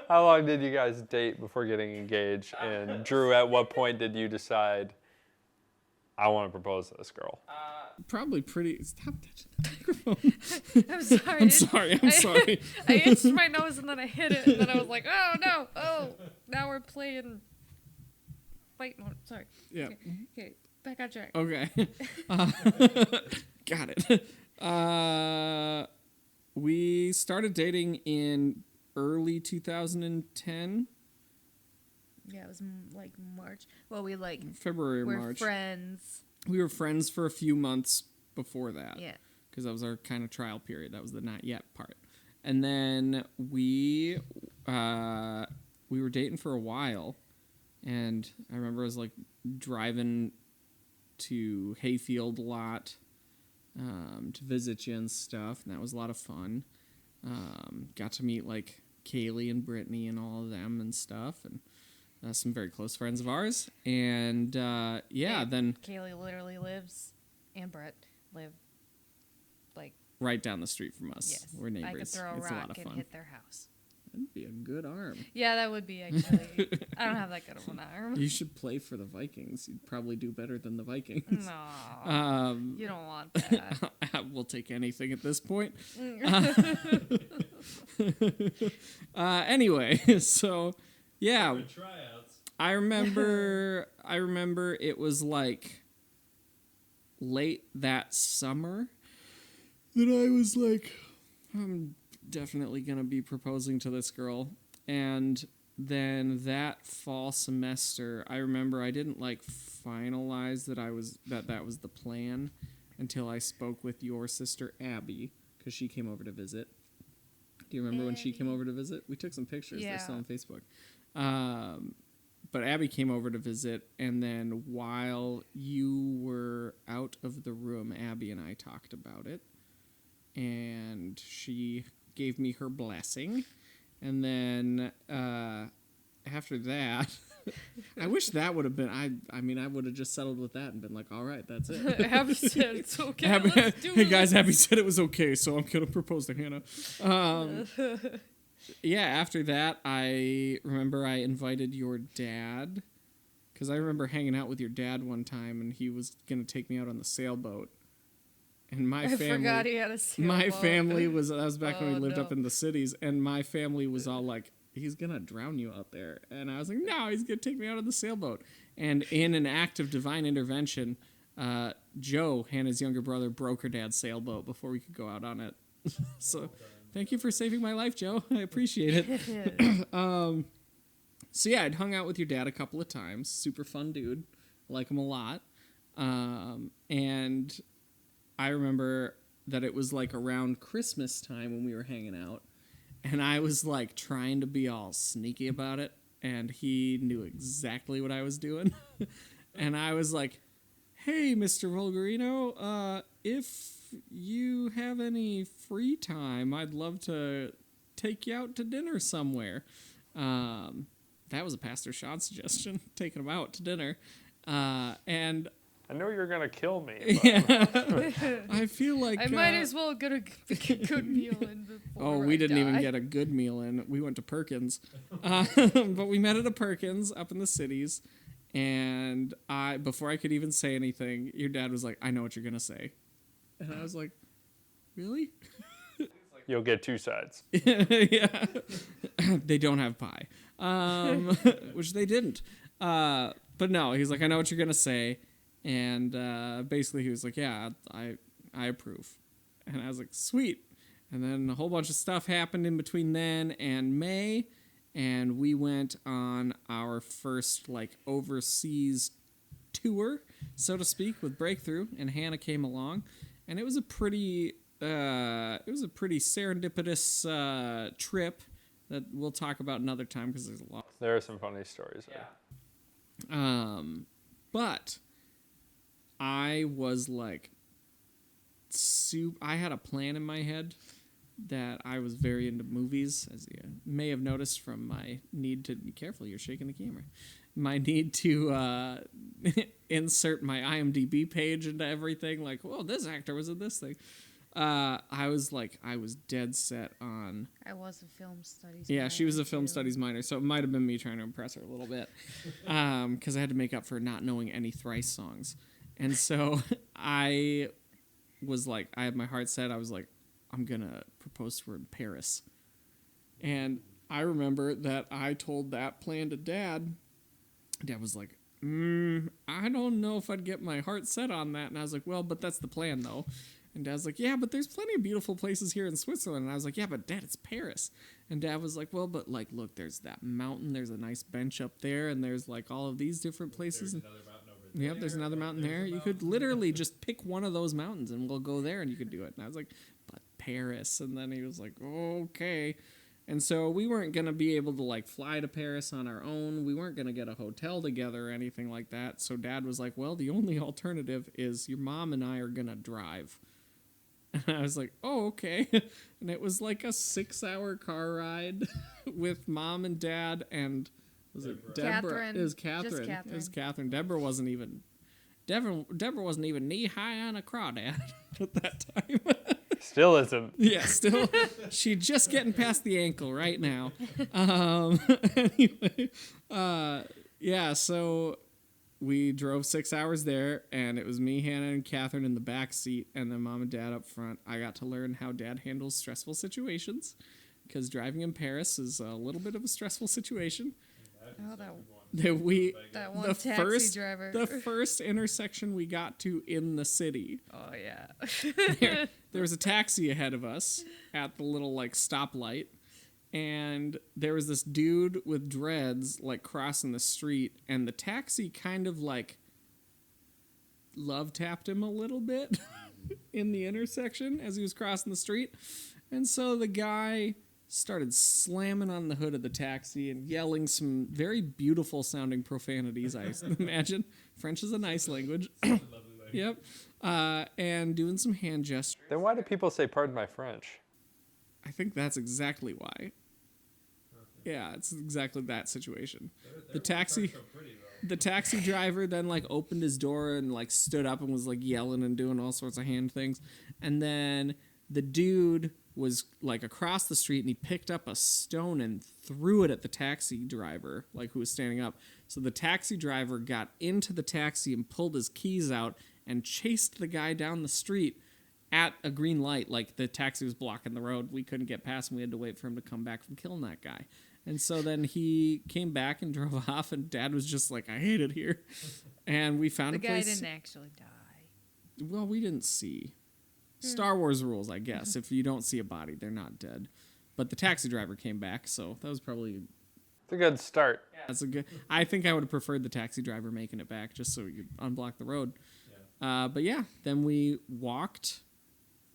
How long did you guys date before getting engaged? And Drew, at what point did you decide, I want to propose to this girl? Probably pretty. Stop touching the microphone. I'm sorry. I'm sorry. I'm sorry. I itched my nose and then I hit it and then I was like, oh no, oh, now we're playing fight mode. Sorry. Yeah. Okay, back on track. Okay. Got it. We started dating in early 2010, Yeah, it was like March. Well, we like February or we're March. friends. We were friends for a few months before that. Yeah. Because that was our kind of trial period. That was the not yet part. And then we were dating for a while, and I remember I was like driving to Hayfield a lot to visit you and stuff, and that was a lot of fun. Got to meet like Kaylee and Brittany and all of them and stuff, and some very close friends of ours. And then Kaylee literally lives, and Brett live like right down the street from us. yes. We're neighbors. I could throw a It's a lot rock of and fun. hit their house. That'd be a good arm. Yeah, that would be actually. I don't have that good of an arm. You should play for the Vikings. You'd probably do better than the Vikings. No, you don't want that. We'll take anything at this point. Anyway, so yeah, Tryouts. I remember it was like late that summer that I was like, I'm definitely going to be proposing to this girl. And then that fall semester, I remember I didn't like finalize that that was the plan until I spoke with your sister Abby, because she came over to visit. Do you remember when she came over to visit? We took some pictures. They're still on Facebook. But Abby came over to visit, and then while you were out of the room, Abby and I talked about it, and she gave me her blessing. And then after that, I wish that would have been, I mean, I would have just settled with that and been like, all right, that's it. Abby said it's okay. Abby, Let's do hey guys, this. Abby said it was okay, so I'm going to propose to Hannah. Yeah, after that, I remember I invited your dad, because I remember hanging out with your dad one time, and he was going to take me out on the sailboat. And my I family, forgot he had a sailboat. my family was, that was back when we Oh, lived no. up in the cities, and my family was all like, he's going to drown you out there. And I was like, no, he's going to take me out on the sailboat. And in an act of divine intervention, Joe, Hannah's younger brother, broke her dad's sailboat before we could go out on it. So thank you for saving my life, Joe. I appreciate it. So yeah, I'd hung out with your dad a couple of times. Super fun dude. Like him a lot. And I remember that it was like around Christmas time when we were hanging out. And I was like trying to be all sneaky about it. And he knew exactly what I was doing. And I was like, hey, Mr. Volgarino, if you have any free time, I'd love to take you out to dinner somewhere. That was a Pastor Sean suggestion, taking him out to dinner. And I know you're going to kill me. But yeah, I feel like... I might as well get a good meal in before Oh, we I didn't even die. get a good meal in. We went to Perkins. But we met at a Perkins up in the cities. And before I could even say anything, your dad was like, I know what you're going to say. And I was like, really? you'll get two sides. Yeah. They don't have pie. Which they didn't. But no, he's like, I know what you're going to say. And basically he was like, yeah, I approve. And I was like, sweet. And then a whole bunch of stuff happened in between then and May. And we went on our first like overseas tour, so to speak, with Breakthrough. And Hannah came along. And it was a pretty serendipitous trip that we'll talk about another time because there's a lot. There are some funny stories there. But I was like, I had a plan in my head that I was very into movies, as you may have noticed from my need to be careful. You're shaking the camera. My need to insert my IMDb page into everything. Like, well, this actor was in this thing. I was dead set on. I was a film studies. Yeah, she was a minor, film too. studies minor, so it might have been me trying to impress her a little bit, because I had to make up for not knowing any Thrice songs, and so I was like, I had my heart set. I was like, I'm gonna propose to her in Paris, and I remember that I told that plan to Dad. Dad was like, I don't know if I'd get my heart set on that, and I was like, well, but that's the plan though. And Dad's like, yeah, but there's plenty of beautiful places here in Switzerland. And I was like, yeah, but Dad, it's Paris. And Dad was like, well, but like, look, there's that mountain. There's a nice bench up there. And there's like all of these different places. There's And another mountain over there. yep, there's another mountain There's there. a You mountain could literally just pick one of those mountains and we'll go there and you could do it. And I was like, but Paris. And then he was like, okay. And so we weren't going to be able to like fly to Paris on our own. We weren't going to get a hotel together or anything like that. So Dad was like, well, the only alternative is your mom and I are going to drive. And I was like, oh, okay. And it was like a 6-hour car ride with Mom and Dad and was it Deborah? Catherine. It was Just Catherine. Catherine. It was Catherine. Deborah wasn't even knee high on a crawdad at that time. Still isn't. Yeah, still, she's just getting past the ankle right now. Anyway, yeah, so we drove 6 hours there, and it was me, Hannah, and Catherine in the back seat, and then Mom and Dad up front. I got to learn how Dad handles stressful situations, because driving in Paris is a little bit of a stressful situation. Oh, that The one taxi driver. The first intersection we got to in the city. Oh yeah. There was a taxi ahead of us at the little like stoplight, and there was this dude with dreads like crossing the street, and the taxi kind of like love tapped him a little bit in the intersection as he was crossing the street. And so the guy started slamming on the hood of the taxi and yelling some very beautiful sounding profanities, I imagine. French is a nice language. Yep. And doing some hand gestures. Then why do people say pardon my French? I think that's exactly why. Yeah, it's exactly that situation. The taxi driver then like opened his door and like stood up and was like yelling and doing all sorts of hand things. And then the dude was like across the street and he picked up a stone and threw it at the taxi driver, like who was standing up. So the taxi driver got into the taxi and pulled his keys out and chased the guy down the street at a green light. Like the taxi was blocking the road. We couldn't get past him. We had to wait for him to come back from killing that guy. And so then he came back and drove off, and Dad was just like, I hate it here. And we found The a guy place. didn't actually die. Well, we didn't see. Star Wars rules, I guess. If you don't see a body, they're not dead. But the taxi driver came back, so that was probably It's a good start. that's a good. I think I would have preferred the taxi driver making it back, just so you unblock the road. But yeah, then we walked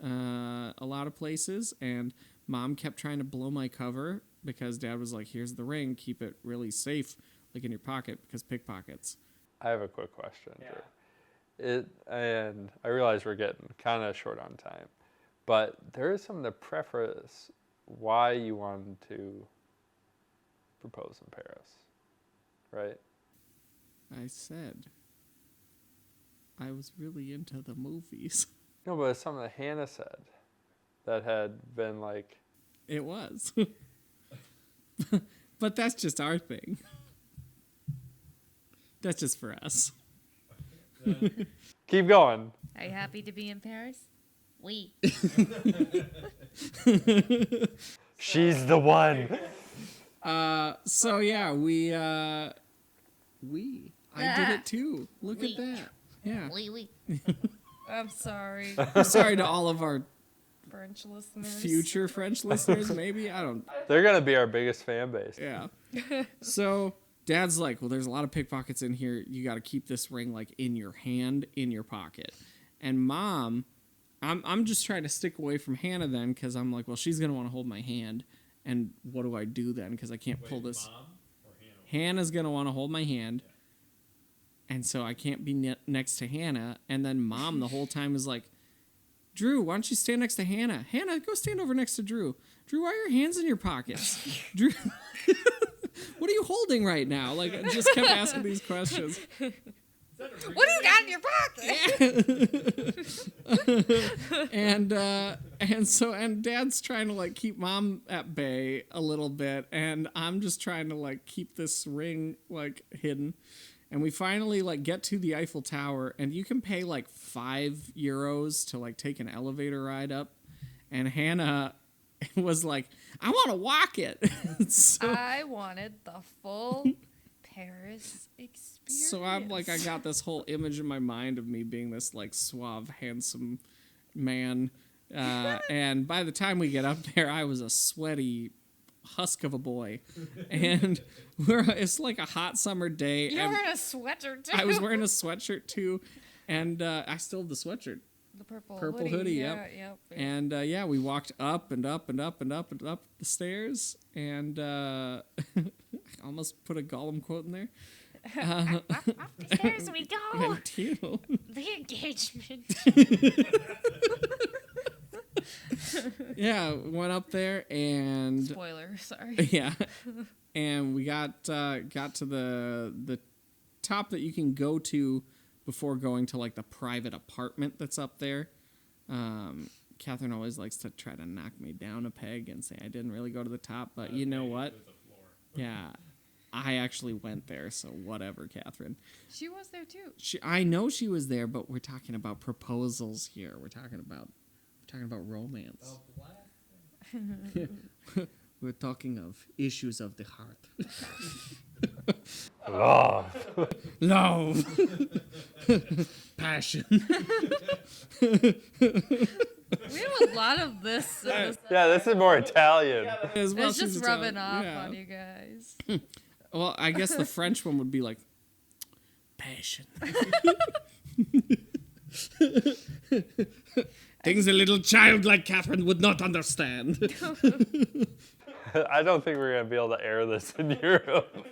a lot of places, and Mom kept trying to blow my cover because Dad was like, "Here's the ring, keep it really safe, like in your pocket, because pickpockets." I have a quick question. Yeah. And I realize we're getting kind of short on time, but there is something to preface why you wanted to propose in Paris, right? I said I was really into the movies. No, but it's something that Hannah said that had been like... It was. But that's just our thing. That's just for us. Keep going. Are you happy to be in Paris? Oui. She's the one. So yeah, I did it too. Look at that. Yeah. Oui, oui. I'm sorry, I'm sorry to all of our French listeners. future French listeners, maybe. I don't. They're going to be our biggest fan base. Yeah. So Dad's like, well, there's a lot of pickpockets in here. You got to keep this ring like in your hand, in your pocket. And Mom, I'm just trying to stick away from Hannah then, because I'm like, well, she's gonna want to hold my hand, and what do I do then? Because I can't pull this. Mom or Hannah? Hannah's gonna want to hold my hand, and so I can't be next to Hannah. And then Mom the whole time is like, Drew, why don't you stand next to Hannah? Hannah, go stand over next to Drew. Drew, why are your hands in your pockets? Drew, what are you holding right now? Like, I just kept asking these questions. What do you got in your pocket? and Dad's trying to like keep Mom at bay a little bit, and I'm just trying to like keep this ring like hidden. And we finally like get to the Eiffel Tower, and you can pay like €5 to like take an elevator ride up. And Hannah was like, "I want to walk it." So, I wanted the full Paris experience. so I'm like, I got this whole image in my mind of me being this like suave, handsome man. And by the time we get up there, I was a sweaty husk of a boy. And it's like a hot summer day. You're and wearing a sweater too. I was wearing a sweatshirt too. And I still have the sweatshirt. the purple hoodie, yeah, yep. yep. And we walked up and up and up and up and up the stairs, and I almost put a Gollum quote in there. Up the stairs we go. Medino. The engagement. Yeah, went up there and Spoiler, sorry. yeah, and we got to the top that you can go to before going to like the private apartment that's up there. Catherine always likes to try to knock me down a peg and say I didn't really go to the top, but you know what? Yeah, I actually went there, so whatever, Catherine. She was there too. I know she was there, but we're talking about proposals here. We're talking about romance. We're talking of issues of the heart. Love. Love. Passion. We have a lot of this. In this Yeah, this is more Italian. As well, it's she's just Italian. rubbing off Yeah. on you guys. Well, I guess the French one would be like passion. Things a little child like Catherine would not understand. I don't think we're going to be able to air this in Europe.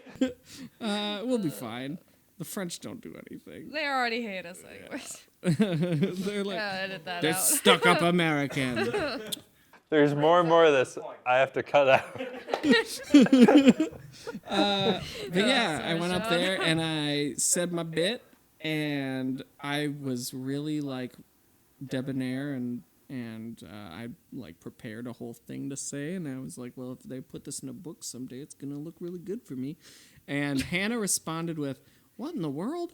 We'll be fine. The French don't do anything. They already hate us anyways. They're like, Yeah, edit that they're out. stuck-up American. There's more and more of this I have to cut out. But yeah, I sorry, went up Sean. there and I said my bit, and I was really like debonair, and I like prepared a whole thing to say, and I was like, well, if they put this in a book someday, it's gonna look really good for me. And Hannah responded with, "What in the world?"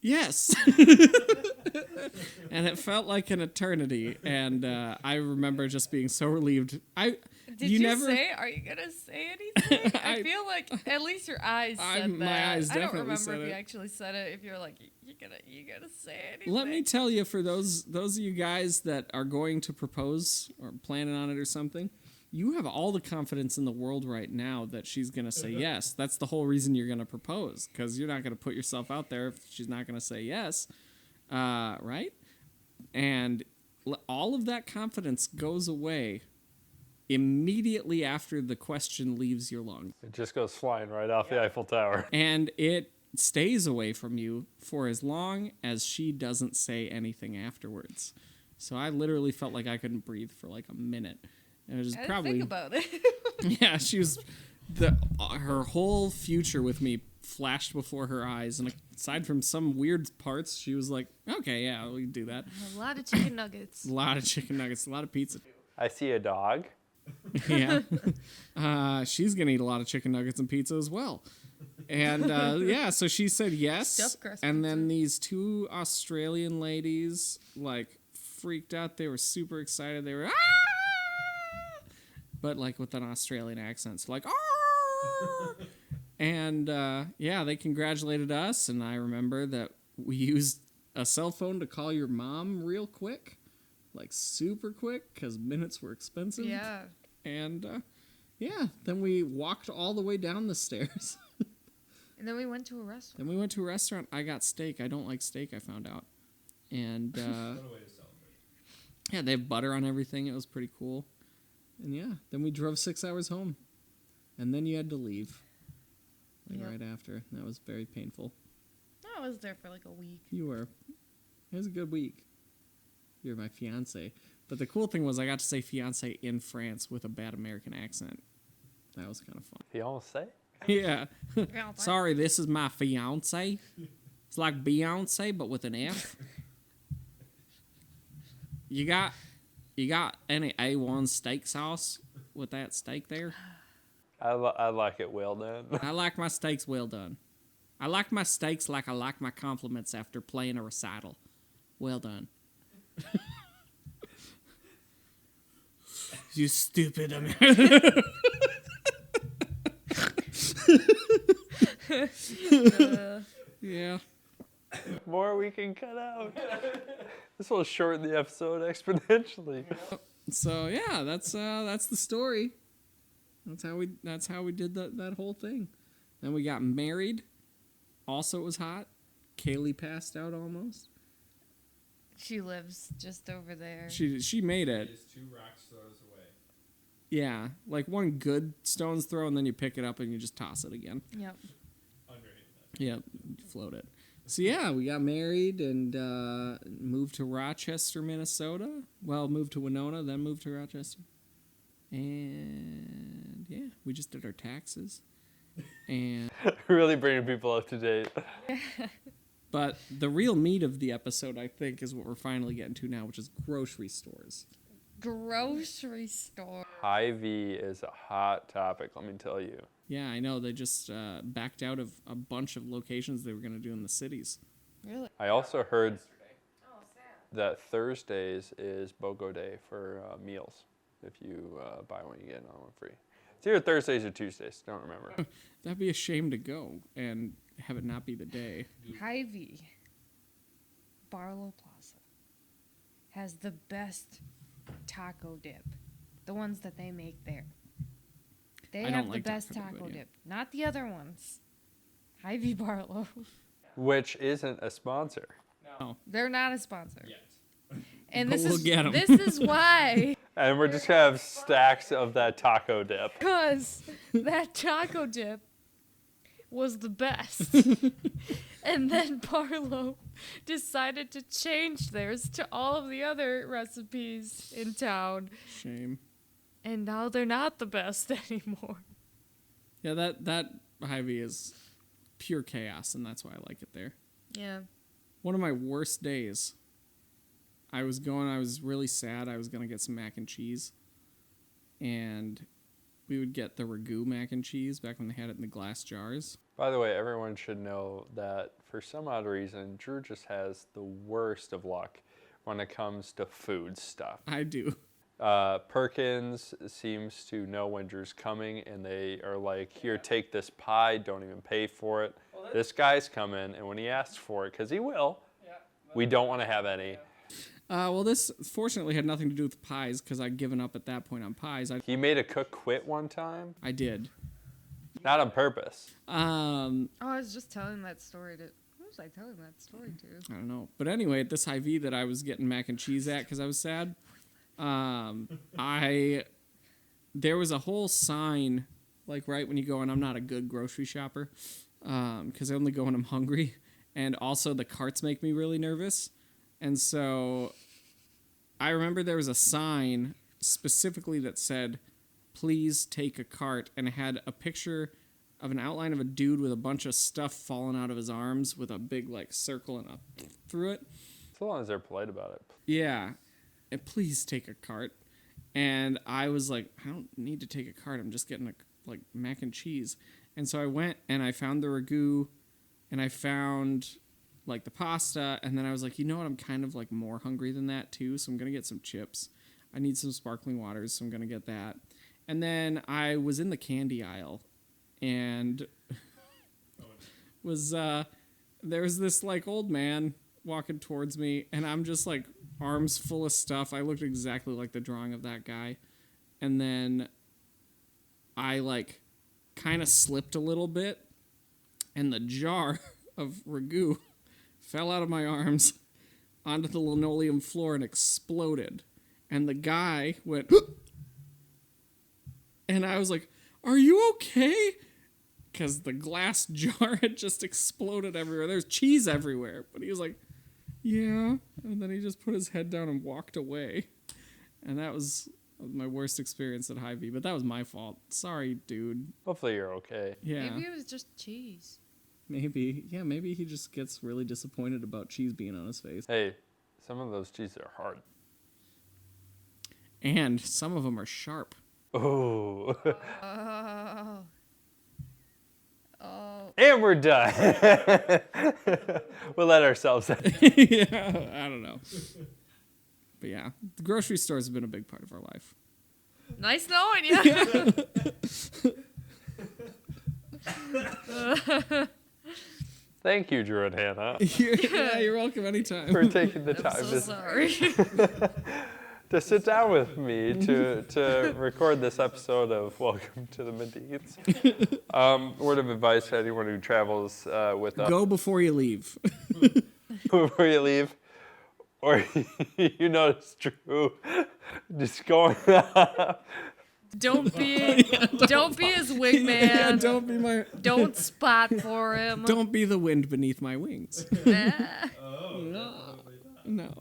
Yes. And it felt like an eternity, and I remember just being so relieved. Did you say? Are you gonna say anything? I feel like at least your eyes said my that. eyes I don't definitely remember said if you it. actually said it. If you're like, you gonna say anything? Let me tell you, for those of you guys that are going to propose or planning on it or something, you have all the confidence in the world right now that she's going to say yes. That's the whole reason you're going to propose, because you're not going to put yourself out there if she's not going to say yes, right? And all of that confidence goes away immediately after the question leaves your lungs. It just goes flying right off the Eiffel Tower. And it stays away from you for as long as she doesn't say anything afterwards. So I literally felt like I couldn't breathe for like a minute. And it was I didn't probably think about it. yeah. She was her whole future with me flashed before her eyes, and aside from some weird parts, she was like, "Okay, yeah, we can do that." A lot of chicken nuggets. A lot of chicken nuggets, a lot of pizza. I see a dog. Yeah, she's gonna eat a lot of chicken nuggets and pizza as well. And yeah, so she said yes, Stuffed crust and then pizza. these two Australian ladies like freaked out. They were super excited. They were ah! But like with an Australian accent, so like ah! And yeah, they congratulated us, and I remember that we used a cell phone to call your mom real quick, like super quick, because minutes were expensive. Yeah. And yeah, then we walked all the way down the stairs. And then we went to a restaurant. Then we went to a restaurant. I got steak. I don't like steak, I found out. And yeah, they have butter on everything. It was pretty cool. And yeah, then we drove 6 hours home. And then you had to leave. Like Yep. right after. That was very painful. I was there for like a week. You were. It was a good week. You're my fiance. But the cool thing was I got to say fiance in France with a bad American accent. That was kind of fun. Fiance? Yeah. Sorry, this is my fiance. It's like Beyonce, but with an F. You got any A1 steak sauce with that steak there? I like it well done. I like my steaks well done. I like my steaks like I like my compliments after playing a recital. Well done. You stupid American. Yeah. More we can cut out. This will shorten the episode exponentially. So yeah, that's the story. That's how we did that whole thing. Then we got married. Also, it was hot. Kaylee passed out almost. She lives just over there. She made It it. is 2 rock throws away. Yeah, like one good stone's throw, and then you pick it up and you just toss it again. Yep. Underrated that. Yep, float it. So yeah, we got married and moved to Rochester, Minnesota. Well, moved to Winona, then moved to Rochester. And yeah, we just did our taxes. And Really bringing people up to date. but the real meat of the episode, I think, is what we're finally getting to now, which is grocery stores. Grocery store. Hy-Vee is a hot topic, let me tell you. Yeah, I know. They just backed out of a bunch of locations they were going to do in the cities. Really? I also heard that Thursdays is BOGO day for meals. If you buy one, you get another one free. It's either Thursdays or Tuesdays. Don't remember. That'd be a shame to go and have it not be the day. Hy-Vee, Barlow Plaza, has the best taco dip. The ones that they make there. They I don't have the like best taco dip, taco but yeah. dip. Not the other ones. Hy-Vee Barlow. Which isn't a sponsor. They're not a sponsor. Yet. And But this we'll is get 'em. this is why. And we're just going to have stacks of that taco dip. Because that taco dip was the best. And then Barlow decided to change theirs to all of the other recipes in town. Shame. And now they're not the best anymore. Yeah, that Hy-Vee is pure chaos, and that's why I like it there. Yeah. One of my worst days. I was really sad. I was going to get some mac and cheese. And we would get the ragu mac and cheese back when they had it in the glass jars. By the way, everyone should know that for some odd reason, Drew just has the worst of luck when it comes to food stuff. I do. Perkins seems to know when Drew's coming, and they are like, here, take this pie, don't even pay for it. This guy's coming, and when he asks for it, because he will, we don't want to have any. Well, this fortunately had nothing to do with pies because I'd given up at that point on pies. He made a cook quit one time, I did. not on purpose. Oh, I was just telling that story to... Who was I telling that story to? I don't know. But anyway, at this Hy-Vee that I was getting mac and cheese at because I was sad, there was a whole sign, like right when you go in, I'm not a good grocery shopper because I only go when I'm hungry. And also the carts make me really nervous. And so I remember there was a sign specifically that said, please take a cart. And it had a picture of an outline of a dude with a bunch of stuff falling out of his arms with a big like circle and a through it. So long as they're polite about it. Yeah. And please take a cart. And I was like, I don't need to take a cart. I'm just getting like mac and cheese. And so I went and I found the ragu and I found like the pasta, and then I was like, you know what, I'm kind of like more hungry than that too, so I'm gonna get some chips. I need some sparkling waters, so I'm gonna get that. And then I was in the candy aisle and there was this like old man walking towards me, and I'm just like arms full of stuff. I looked exactly like the drawing of that guy. And then I like kind of slipped a little bit, and the jar of ragu fell out of my arms onto the linoleum floor and exploded. And the guy went, and I was like, are you okay? Because the glass jar had just exploded everywhere. There's cheese everywhere. But he was like, yeah. And then he just put his head down and walked away. And that was my worst experience at Hy-Vee, but that was my fault. Sorry, dude. Hopefully you're okay. Yeah, Maybe it was just cheese. maybe. Yeah, maybe he just gets really disappointed about cheese being on his face. Hey, some of those cheeses are hard. And some of them are sharp. Oh. Oh. Oh. And we're done. We'll let ourselves end. Yeah, I don't know. But yeah, the grocery stores have been a big part of our life. Nice knowing you. Thank you, Drew and Hannah, You're welcome anytime. for taking the I'm time so sorry. to sit down with me to record this episode of Welcome to the Medins. Word of advice to anyone who travels with us Go before you leave. before you leave, or you notice Drew just going up. Don't be his wingman. Yeah, don't be my. Don't spot for him. Don't be the wind beneath my wings. Ah. No.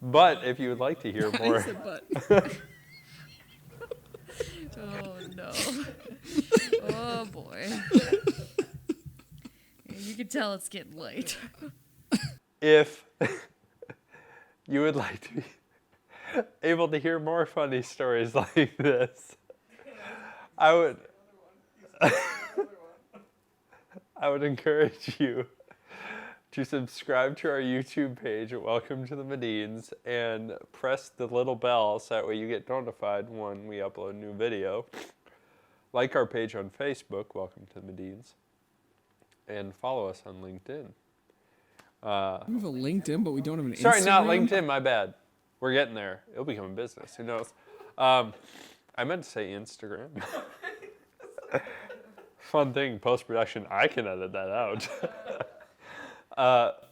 But if you would like to hear more, Oh no. Oh boy. You can tell it's getting late. if you would like to be able to hear more funny stories like this, I would encourage you to subscribe to our YouTube page at Welcome to the Medins and press the little bell so that way you get notified when we upload a new video. Like our page on Facebook, Welcome to the Medins, and follow us on LinkedIn. We have a LinkedIn, but we don't have an Instagram. Sorry, not LinkedIn, my bad. We're getting there. It'll become a business. Who knows? I meant to say Instagram. Fun thing, post-production, I can edit that out.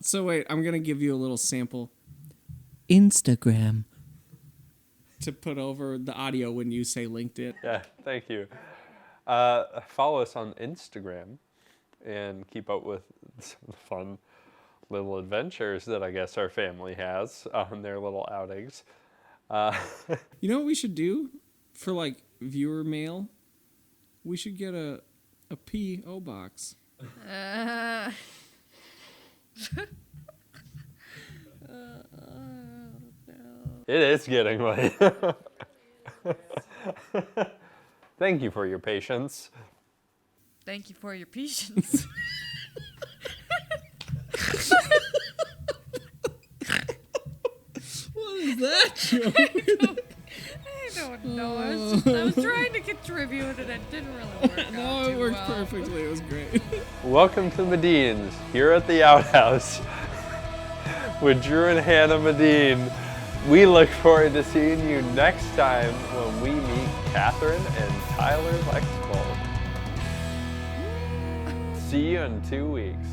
So wait, I'm gonna give you a little sample. Instagram. To put over the audio when you say LinkedIn. Yeah, thank you. Follow us on Instagram and keep up with some of the fun little adventures that I guess our family has on their little outings. You know what we should do for like viewer mail? We should get a P.O. box. No. It is getting late. Thank you for your patience. Thank you for your patience. What is that joke? I don't know. I was trying to contribute and it didn't really work. No, out it too worked well. perfectly. It was great. Welcome to Medins, here at the outhouse with Drew and Hannah Medine. We look forward to seeing you next time when we meet Catherine and Tyler Lexvold. See you in 2 weeks.